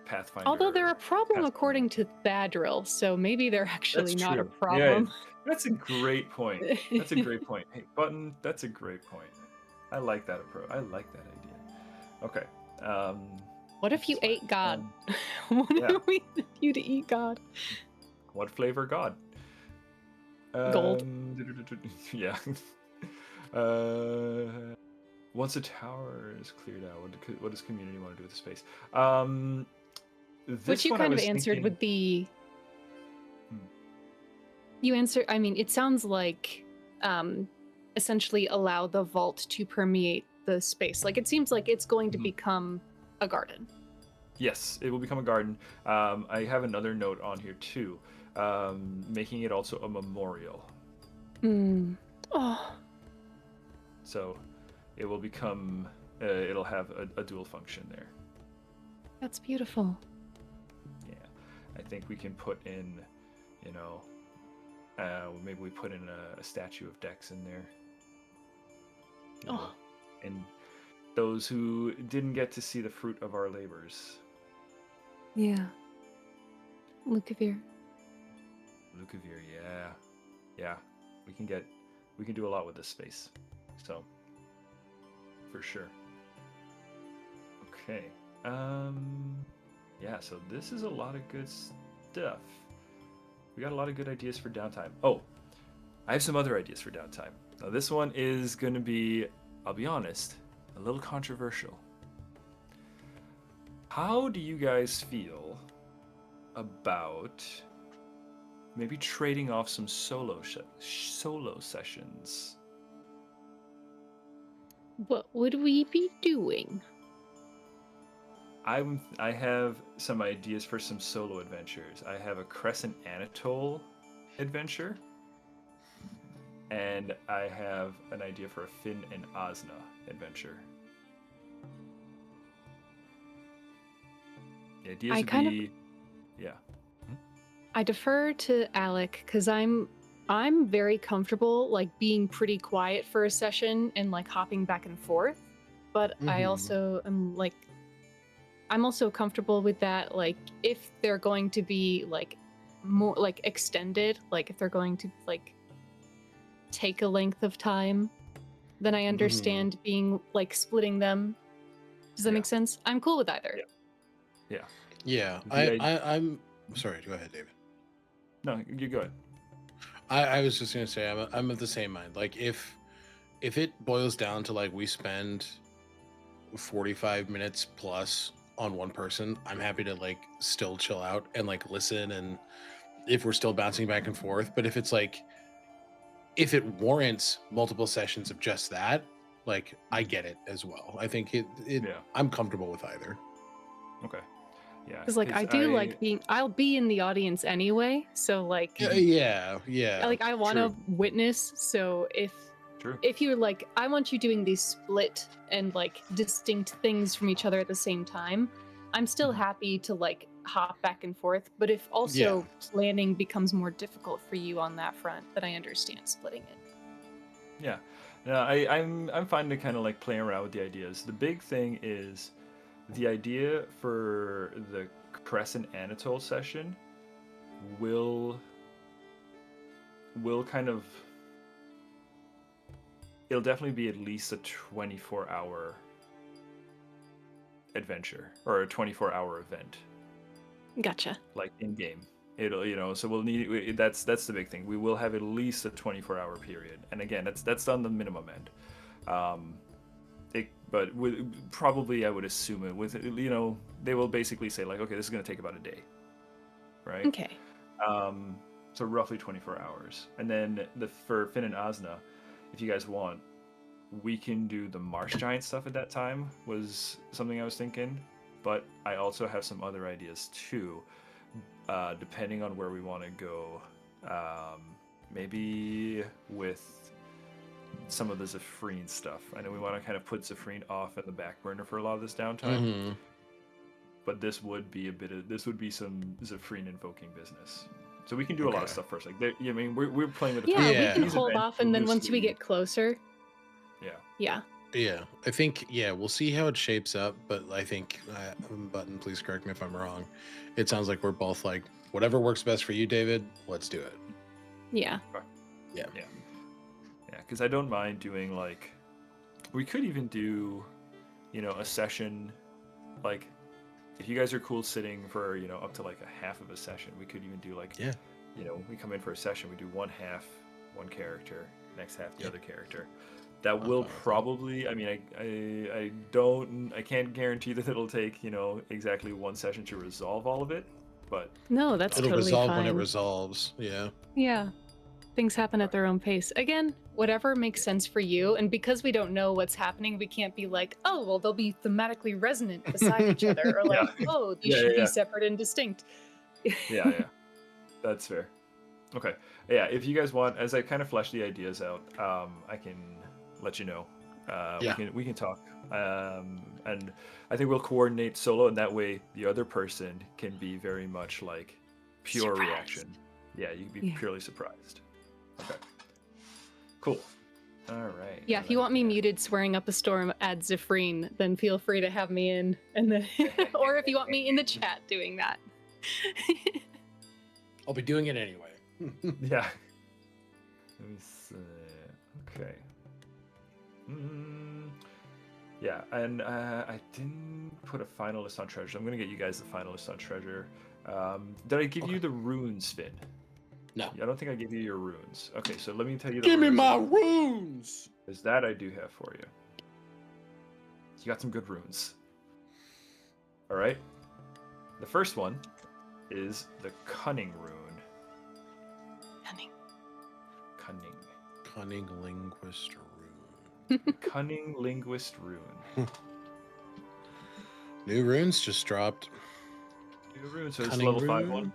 Pathfinder. Although they're a problem according to Damerel, so maybe they're actually not a problem. Yeah, that's a great point. Hey, Button, that's a great point. I like that approach. I like that idea. Okay. What if you ate God? What if we need you to eat God? What flavor God? Gold. Yeah. Once a tower is cleared out, what does community want to do with the space? Which you kind of answered with the. You answer. I mean, it sounds like essentially allow the vault to permeate the space. Like it seems like it's going to become a garden. Yes, it will become a garden. I have another note on here too, making it also a memorial. Oh. So it will become, it'll have a dual function there. That's beautiful. Yeah, I think we can put in, maybe we put in a statue of Dex in there. And those who didn't get to see the fruit of our labors. Yeah. Lukavir, yeah. We can do a lot with this space. So, for sure. Okay. Yeah, so this is a lot of good stuff. We got a lot of good ideas for downtime. Oh, I have some other ideas for downtime. Now, this one is going to be, I'll be honest, a little controversial. How do you guys feel about maybe trading off some solo sessions? What would we be doing? I have some ideas for some solo adventures. I have a Cress and Anatole adventure, and I have an idea for a Finn and Asna adventure. The ideas would be, yeah. I defer to Alec because I'm very comfortable like being pretty quiet for a session and like hopping back and forth, but I also am like I'm also comfortable with that, like if they're going to be like more like extended, like if they're going to like take a length of time, then I understand being like splitting them. Does that make sense? I'm cool with either. Yeah. I'm sorry. Go ahead, David. No, you go ahead. I was just gonna say I'm of the same mind. Like if it boils down to like we spend 45 minutes plus on one person, I'm happy to like still chill out and like listen, and if we're still bouncing back and forth. But if it's like if it warrants multiple sessions of just that, like I get it as well. I think I'm comfortable with either. Okay. Yeah. Because like I do like being I'll be in the audience anyway, so like yeah. like I want to witness. So if you're like I want you doing these split and like distinct things from each other at the same time, I'm still happy to like hop back and forth. But if also planning becomes more difficult for you on that front, then I understand splitting it. Yeah. No, I'm fine to kind of like play around with the ideas. The big thing is the idea for the Cress and Anatole session will kind of, it'll definitely be at least a 24-hour adventure or a 24-hour event. Gotcha. Like in game. It'll, so we'll need, that's the big thing. We will have at least a 24-hour period. And again, that's on the minimum end. But probably I would assume it with, they will basically say like, okay, this is going to take about a day, right? Okay. So roughly 24 hours. And then for Finn and Asna, if you guys want, we can do the Marsh Giant stuff at that time was something I was thinking. But I also have some other ideas too, depending on where we want to go. Maybe with some of the Zephrine stuff. I know we want to kind of put Zephrine off in the back burner for a lot of this downtime, but this would be some Zephrine invoking business. So we can do a lot of stuff first. Like, I mean, we're playing with the we can hold off, and then once we get closer. Yeah. I think we'll see how it shapes up, but I think Button, please correct me if I'm wrong. It sounds like we're both like whatever works best for you, David. Let's do it. Yeah. Yeah. Because I don't mind doing like, we could even do, a session, like, if you guys are cool sitting for, up to like a half of a session, we could even do like, we come in for a session, we do one half, one character, next half, the other character. That will probably, I mean, I can't guarantee that it'll take, exactly one session to resolve all of it, but. No, that's totally fine. It'll resolve when it resolves, yeah. Yeah. Things happen at their own pace. Again, whatever makes sense for you. And because we don't know what's happening, we can't be like, oh, well, they'll be thematically resonant beside each other. Or like, oh, these should be separate and distinct. Yeah. That's fair. Okay. Yeah, if you guys want, as I kind of flesh the ideas out, I can let you know. We can talk. And I think we'll coordinate solo, and that way the other person can be very much like pure reaction. Yeah, you can be purely surprised. Okay. Cool. All right. Yeah, if you want me muted swearing up a storm at Zephrine, then feel free to have me in, and then, or if you want me in the chat doing that. I'll be doing it anyway. Yeah. Let me see. Okay. Yeah, and I didn't put a finalist on treasure. I'm gonna get you guys the finalist on treasure. Did I give you the runes, Finn? No. I don't think I gave you your runes. Okay, so let me tell you the Give runes. me my runes! Because that I do have for you. You got some good runes. Alright. The first one is the Cunning rune. Cunning. Cunning linguist rune. Cunning Linguist Rune. New runes just dropped. New rune, so it's Cunning level 5 rune. one.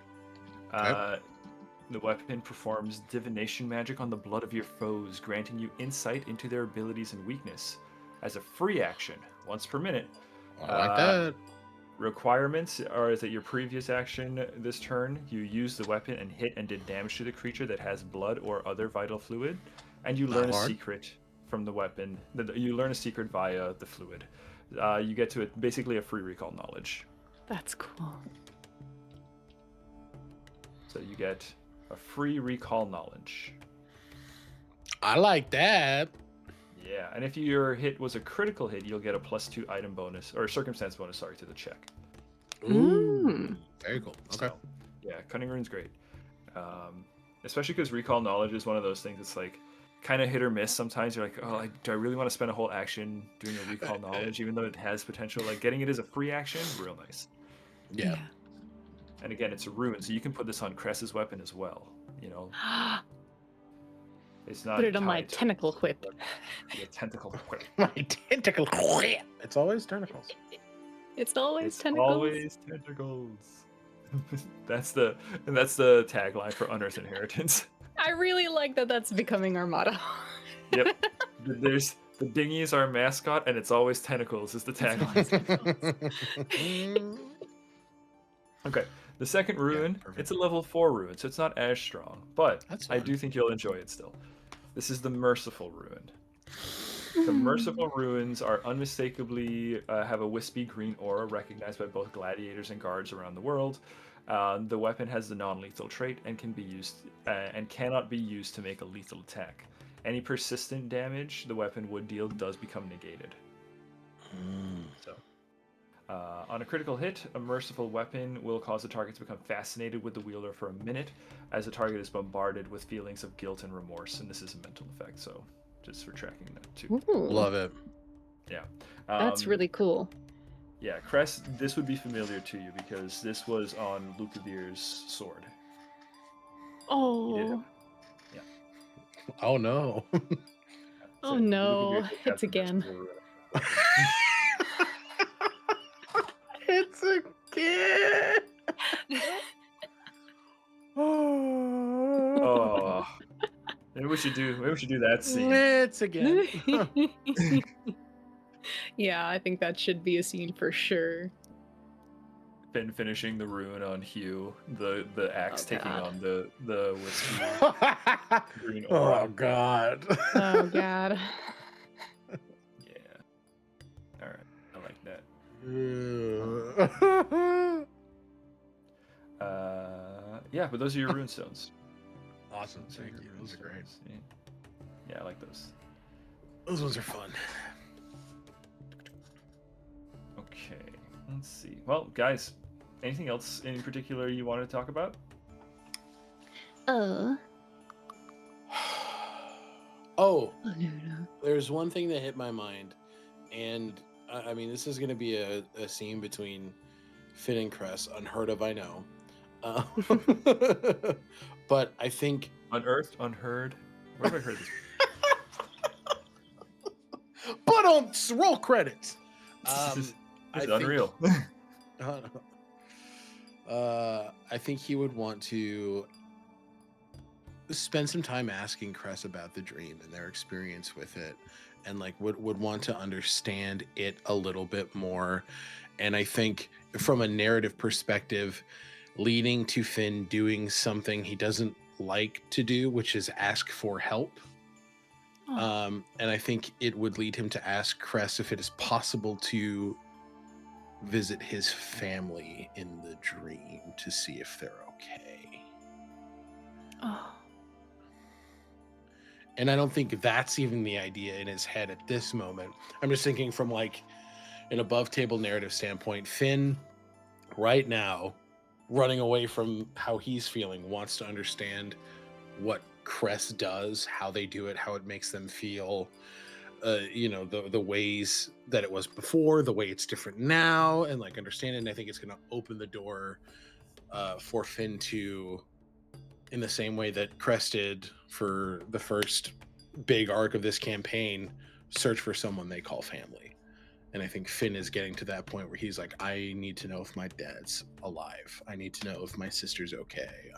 The weapon performs divination magic on the blood of your foes, granting you insight into their abilities and weakness. As a free action, once per minute. I like that. Requirements are that your previous action this turn, you use the weapon and hit and did damage to the creature that has blood or other vital fluid, and you learn a secret from the weapon. You learn a secret via the fluid. You get to it basically a free recall knowledge. That's cool. So you get a free recall knowledge. I like that. Yeah, and if your hit was a critical hit, you'll get a +2 item bonus, or circumstance bonus, sorry, to the check. Ooh, very cool. Okay. So, yeah, Cunning Rune's great. Especially because recall knowledge is one of those things that's like kind of hit or miss. Sometimes you're like, oh, do I really want to spend a whole action doing a recall knowledge, even though it has potential? Like getting it as a free action, real nice. Yeah. And again, it's a rune, so you can put this on Cress's weapon as well. You know, it's not. Put it on my tied to tentacle whip. your tentacle whip. My tentacle. It's always tentacles. It's always It's tentacles. always tentacles. that's the tagline for Unearthed Inheritance. I really like that. That's becoming our motto. Yep. There's the dinghy is our mascot, and it's always tentacles is the tagline. Okay. The second rune, it's a level 4 rune, so it's not as strong, but I do think you'll enjoy it still. This is the Merciful Rune. The Merciful Runes are unmistakably have a wispy green aura recognized by both gladiators and guards around the world. The weapon has the non-lethal trait and can be used and cannot be used to make a lethal attack. Any persistent damage the weapon would deal does become negated. So, on a critical hit, a merciful weapon will cause the target to become fascinated with the wielder for a minute, as the target is bombarded with feelings of guilt and remorse. And this is a mental effect, so just for tracking that too. Ooh, Love it. Yeah. that's really cool. Yeah, Cress, this would be familiar to you because this was on Lucavir's sword. Oh. Yeah. Oh no. Oh So no, Lukavir did have it's the again. merciful rune. It's a kid. Oh, maybe we should do that scene. It's again. Yeah, I think that should be a scene for sure. Finn finishing the rune on Hugh, the axe taking God. on the whiskey green aura. Oh god. Oh god. Yeah. All right, I like that. Yeah, but those are your rune stones. Awesome. Those are Thank your you. rune Those are great. stones. Yeah, I like those. Those ones are fun. Okay, let's see. Well, guys, anything else in particular you wanted to talk about? Oh, Oh, no. there's one thing that hit my mind, and I mean, this is going to be a scene between Finn and Cress, unheard of, I know. But I think Unearthed, unheard. Where have I heard this? but on roll credits. This I is think- unreal. I think he would want to spend some time asking Cress about the dream and their experience with it, and like would want to understand it a little bit more. And I think from a narrative perspective, leading to Finn doing something he doesn't like to do, which is ask for help. Oh. And I think it would lead him to ask Cress if it is possible to visit his family in the dream to see if they're okay. Oh. And I don't think that's even the idea in his head at this moment. I'm just thinking from like an above table narrative standpoint, Finn right now, running away from how he's feeling, wants to understand what Cress does, how they do it, how it makes them feel, the ways that it was before, the way it's different now, and like understand it. And I think it's going to open the door for Finn to, in the same way that Cress did for the first big arc of this campaign, search for someone they call family. And I think Finn is getting to that point where he's like, I need to know if my dad's alive. I need to know if my sister's okay.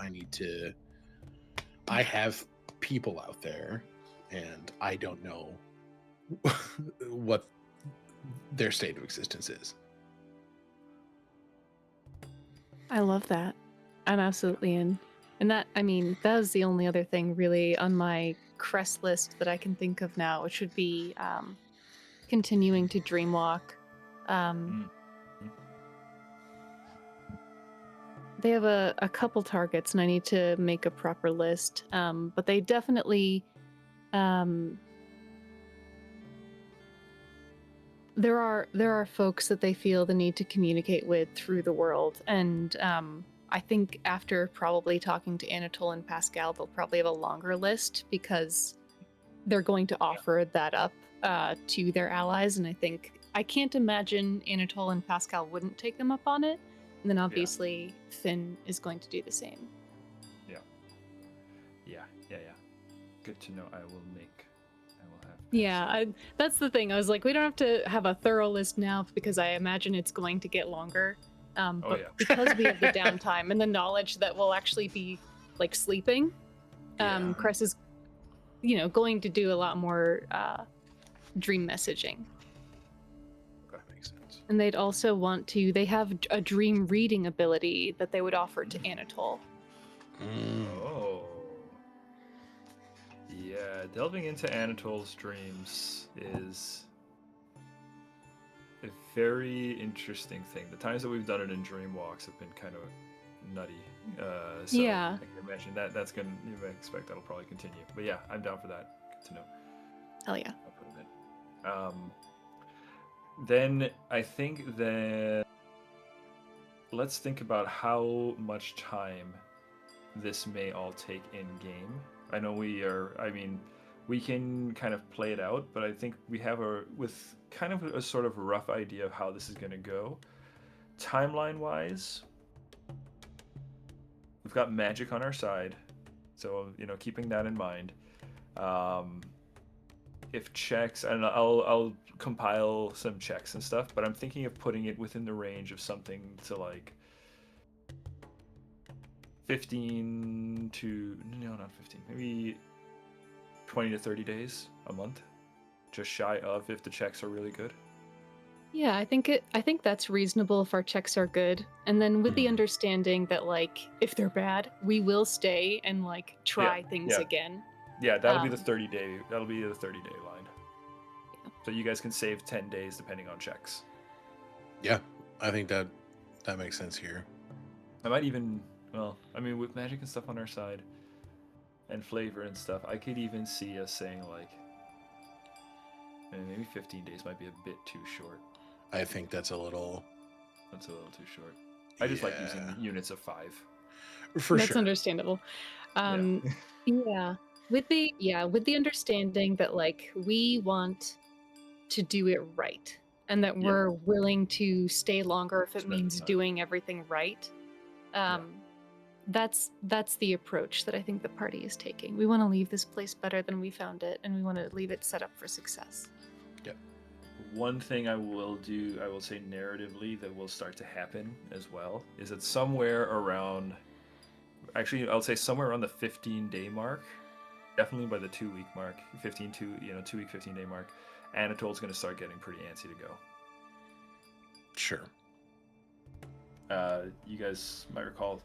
I have people out there, and I don't know what their state of existence is. I love that. I'm absolutely in. And that was the only other thing really on my Cress list that I can think of now, which would be continuing to dreamwalk. They have a couple targets, and I need to make a proper list. But they definitely, there are folks that they feel the need to communicate with through the world, and I think after probably talking to Anatole and Pascal, they'll probably have a longer list because they're going to offer that up to their allies, and I can't imagine Anatole and Pascal wouldn't take them up on it. And then obviously Finn is going to do the same. Yeah. Good to know. I will have. Yeah, that's the thing. I was like, we don't have to have a thorough list now because I imagine it's going to get longer. Because we have the downtime and the knowledge that we'll actually be like sleeping, Cress is, going to do a lot more dream messaging. That makes sense. And they'd also they have a dream reading ability that they would offer to Anatole. Oh. Yeah, delving into Anatole's dreams is a very interesting thing. The times that we've done it in dream walks have been kind of nutty. So yeah. I can imagine that's gonna. You might expect that'll probably continue. But yeah, I'm down for that. Good to know. Hell yeah. I'll put it in. Then I think that let's think about how much time this may all take in game. I know we can kind of play it out, but I think we have with kind of a sort of rough idea of how this is going to go. Timeline-wise, we've got magic on our side, so keeping that in mind. If checks, and I'll compile some checks and stuff, but I'm thinking of putting it within the range of something to like 15 to not 15, maybe 20 to 30 days, a month, just shy of, if the checks are really good. Yeah, I think that's reasonable if our checks are good, and then with the understanding that like if they're bad, we will stay and like try things again. Yeah, that'll be the 30-day. That'll be the 30-day line. Yeah. So you guys can save 10 days depending on checks. Yeah, I think that makes sense here. I might even, with magic and stuff on our side, and flavor and stuff, I could even see us saying like, maybe 15 days might be a bit too short. I think that's a little too short. I just like using units of 5. That's understandable. Yeah. With the understanding that like we want to do it right, and that we're willing to stay longer if it means doing everything right. That's the approach that I think the party is taking. We want to leave this place better than we found it, and we want to leave it set up for success. Yep. One thing I will say narratively that will start to happen as well is that somewhere around, actually I'll say somewhere around the 15-day mark, definitely by the 2-week mark, 2-week 15-day mark, Anatole's going to start getting pretty antsy to go. Sure. You guys might recall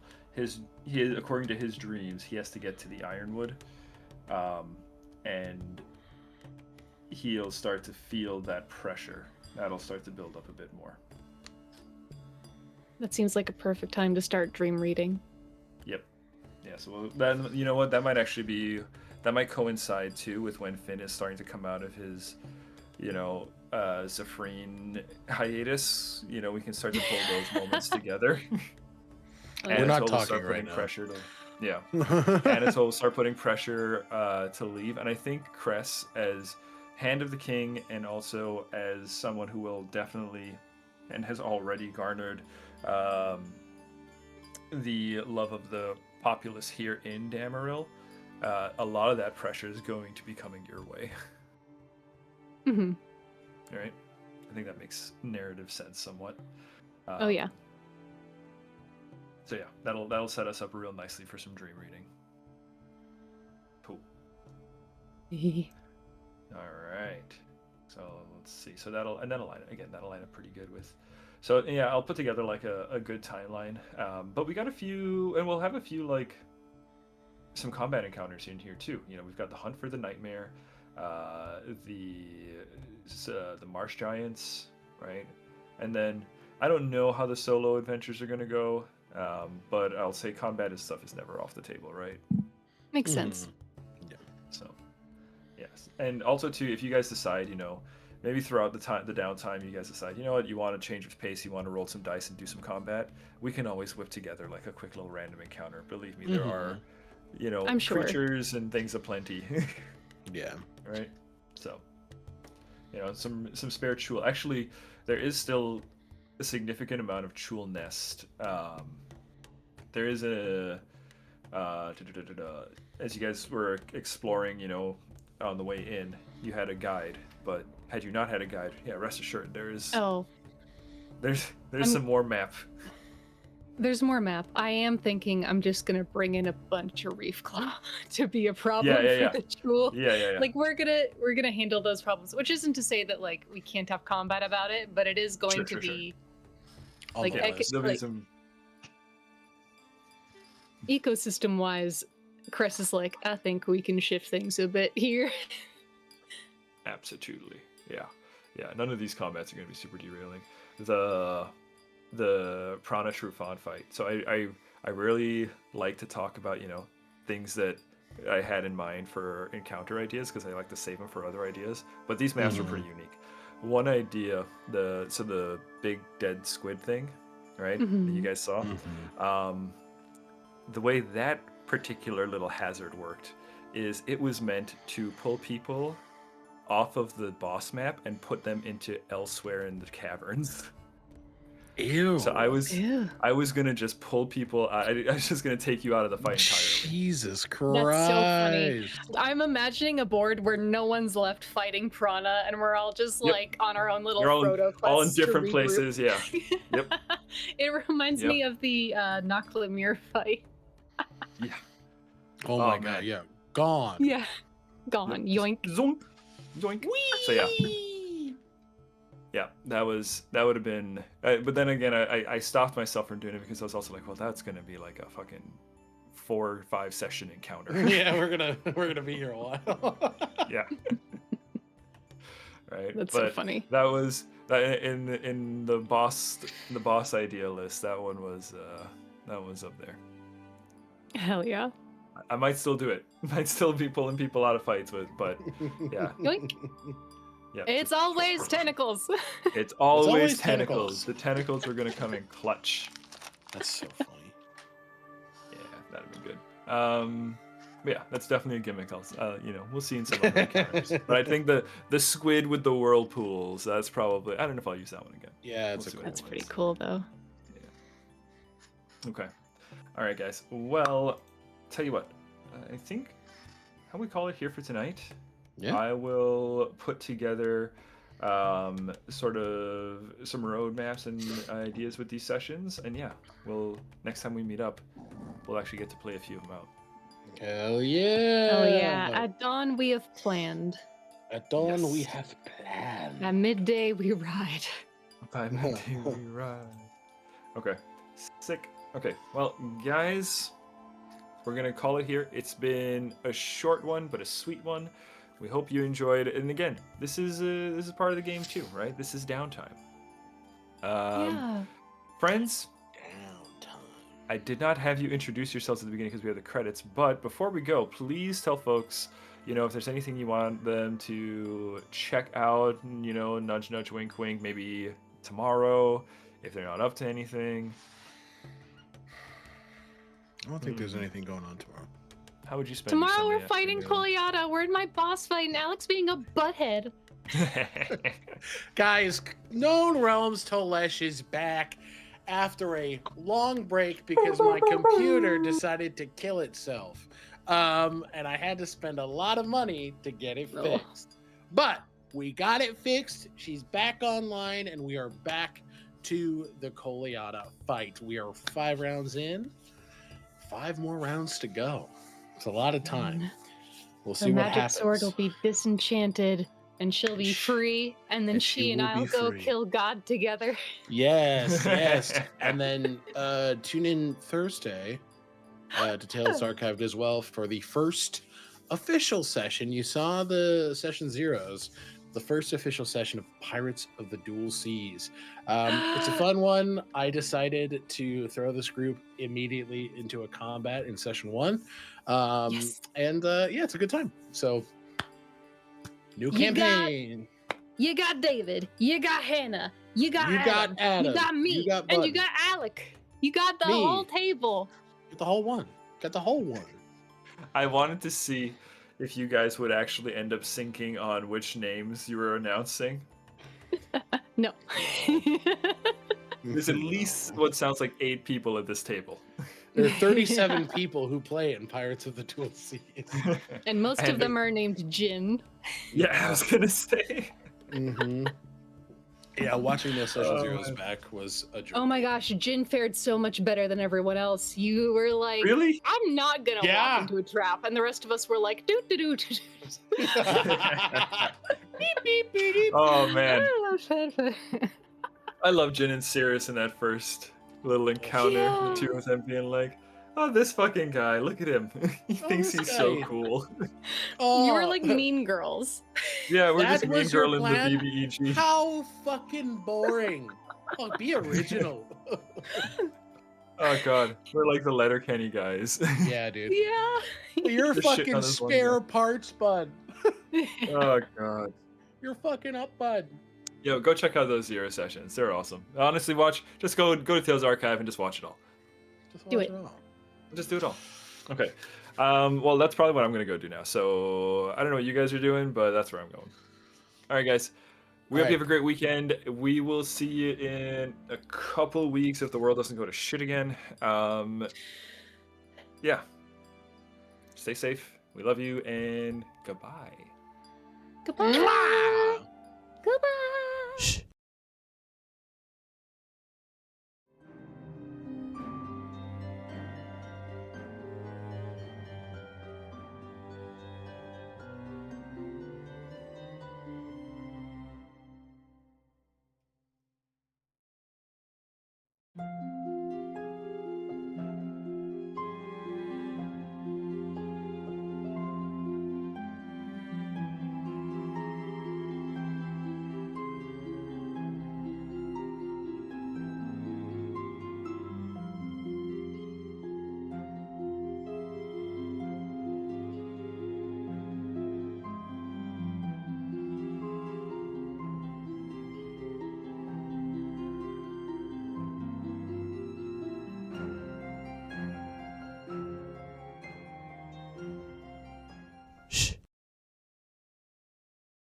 according to his dreams, he has to get to the Ironwood, and he'll start to feel that pressure. That'll start to build up a bit more. That seems like a perfect time to start dream reading. Yep. Yeah, so then, you know what, that might coincide too with when Finn is starting to come out of his, Zephrine hiatus. We can start to pull those moments together. We're not talking right now. Anatole will start putting pressure to leave, and I think Cress, as Hand of the King, and also as someone who will definitely and has already garnered the love of the populace here in Damerel, a lot of that pressure is going to be coming your way. Mhm. All right. I think that makes narrative sense somewhat. Oh yeah. So yeah, that'll set us up real nicely for some dream reading. Cool. All right. So let's see. So that'll line up pretty good with. So yeah, I'll put together like a good timeline. But we got a few, and we'll have a few like some combat encounters in here too. You know, we've got the hunt for the nightmare, the marsh giants, right? And then I don't know how the solo adventures are gonna go, but I'll say combat and stuff is never off the table, right? Makes sense. Yeah. So, yes, and also too, if you guys decide, you know, maybe throughout the downtime, you guys decide, you know what, you want to change of pace, you want to roll some dice and do some combat, we can always whip together like a quick little random encounter. Believe me, there are, you know, I'm sure. creatures and things aplenty. Yeah. Right. So, you know, some spare chul. Actually, there is still a significant amount of chul nest. There is a as you guys were exploring, you know, on the way in, you had a guide, but had you not had a guide, yeah, rest assured there's some more map. There's more map. I am thinking I'm just gonna bring in a bunch of reef claw to be a problem for the chul. Yeah. Like we're gonna handle those problems, which isn't to say that like we can't have combat about it, but it is going to be like some ecosystem wise. Cress is like, I think we can shift things a bit here. Absolutely. Yeah. None of these combats are going to be super derailing. The Prana Trufan fight. So I really like to talk about, you know, things that I had in mind for encounter ideas because I like to save them for other ideas. But these maps were pretty unique. One idea, the big dead squid thing, right? That you guys saw. The way that particular little hazard worked is it was meant to pull people off of the boss map and put them into elsewhere in the caverns. Ew. So I was gonna just pull people. I was just gonna take you out of the fight entirely. Jesus Christ! That's so funny. I'm imagining a board where no one's left fighting Prana, and we're all just like on our own little Frodo quest. All in different places. Yeah. Yep. It reminds me of the Naklamir fight. Yeah. Oh my god! Yeah, gone. Yeah, gone. Yoink. Zonk. Zoink. Whee! So yeah, that would have been. But then again, I stopped myself from doing it because I was also like, well, that's gonna be like a fucking 4 or 5 session encounter. Yeah, we're gonna be here a while. Yeah. Right. That's so funny. That was in the boss idea list. That one was up there. Hell yeah. I might still do it. Might still be pulling people out of fights, but yeah. Yoink. Yeah. It's always tentacles. It's always tentacles. The tentacles are gonna come in clutch. That's so funny. Yeah, that'd be good. But yeah, that's definitely a gimmick. You know, we'll see in some other encounters. But I think the squid with the whirlpools. That's probably. I don't know if I'll use that one again. Yeah, That's pretty cool though. Yeah. Okay. All right, guys. Well, tell you what. I think how we call it here for tonight. Yeah. I will put together sort of some roadmaps and ideas with these sessions, and yeah, next time we meet up, we'll actually get to play a few of them out. Hell yeah! Hell yeah! At dawn we have planned. At dawn we have planned. At midday we ride. By midday we ride. Okay, sick. Okay, well, guys, we're gonna call it here. It's been a short one, but a sweet one. We hope you enjoyed it. And again, this is part of the game too, right? This is downtime. Yeah. Friends, Downtime. I did not have you introduce yourselves at the beginning because we have the credits. But before we go, please tell folks, you know, if there's anything you want them to check out, you know, nudge, nudge, wink, wink, maybe tomorrow, if they're not up to anything. I don't think there's anything going on tomorrow. How would you spend Tomorrow your we're fighting Kolyada. We're in my boss fight, and Alex being a butthead. Sunday Guys, Known Realms Tolesh is back after a long break because my computer decided to kill itself. And I had to spend a lot of money to get it fixed. But We got it fixed. She's back online, and we are back to the Coleata fight. We are 5 rounds in. 5 more rounds to go. It's a lot of time. We'll Her see what magic happens. sword will be disenchanted, and she'll be free, and then and she she and will I'll be go free. kill God together. Yes, yes. And then tune in Thursday to Tales Archived as well for the first official session. You saw the session zeros, the first official session of Pirates of the Dual Seas. It's a fun one. I decided to throw this group immediately into a combat in session 1. Yes. And yeah, it's a good time. So, new campaign. You got David, you got Hannah, you got Adam, you got me, you got and you Bud. got Alec. You got the Me. whole table. Got the whole one. Got the whole one. I wanted to see if you guys would actually end up syncing on which names you were announcing. No. There's at least what sounds like 8 people at this table. There are 37 people who play in Pirates of the Dual Seas. And most of them are named Jin. Yeah, I was gonna say. Mm-hmm. Yeah, watching those session zeros back was a joy. Oh my gosh, Jin fared so much better than everyone else. You were like, Really? I'm not gonna walk into a trap, and the rest of us were like, doo doo doo doo. Beep, beep, beep, beep. Oh man, doo. I love Jin and Sirius in that first little encounter. Yeah. The two of them being like, "Oh, this fucking guy! Look at him. He thinks this he's so guy." cool." You were like mean girls. Yeah, we're That just mean was your girl in the plan? BBEG. How fucking boring. Oh, be original. Oh god, we're like the Letterkenny guys. Yeah, dude. Yeah. You're Just shitting fucking on this one spare guy. parts, bud. Oh god. You're fucking up, bud. Yo, go check out those Zero sessions. They're awesome. Honestly, just go to Tales Archive and just watch it all. Just Do watch it. all. Just do it all. Okay. Well, that's probably what I'm gonna go do now. So I don't know what you guys are doing, but that's where I'm going. All right, guys. We hope you have a great weekend. We will see you in a couple weeks if the world doesn't go to shit again. Yeah. Stay safe. We love you, and goodbye. Goodbye. Mwah! Goodbye. Shh.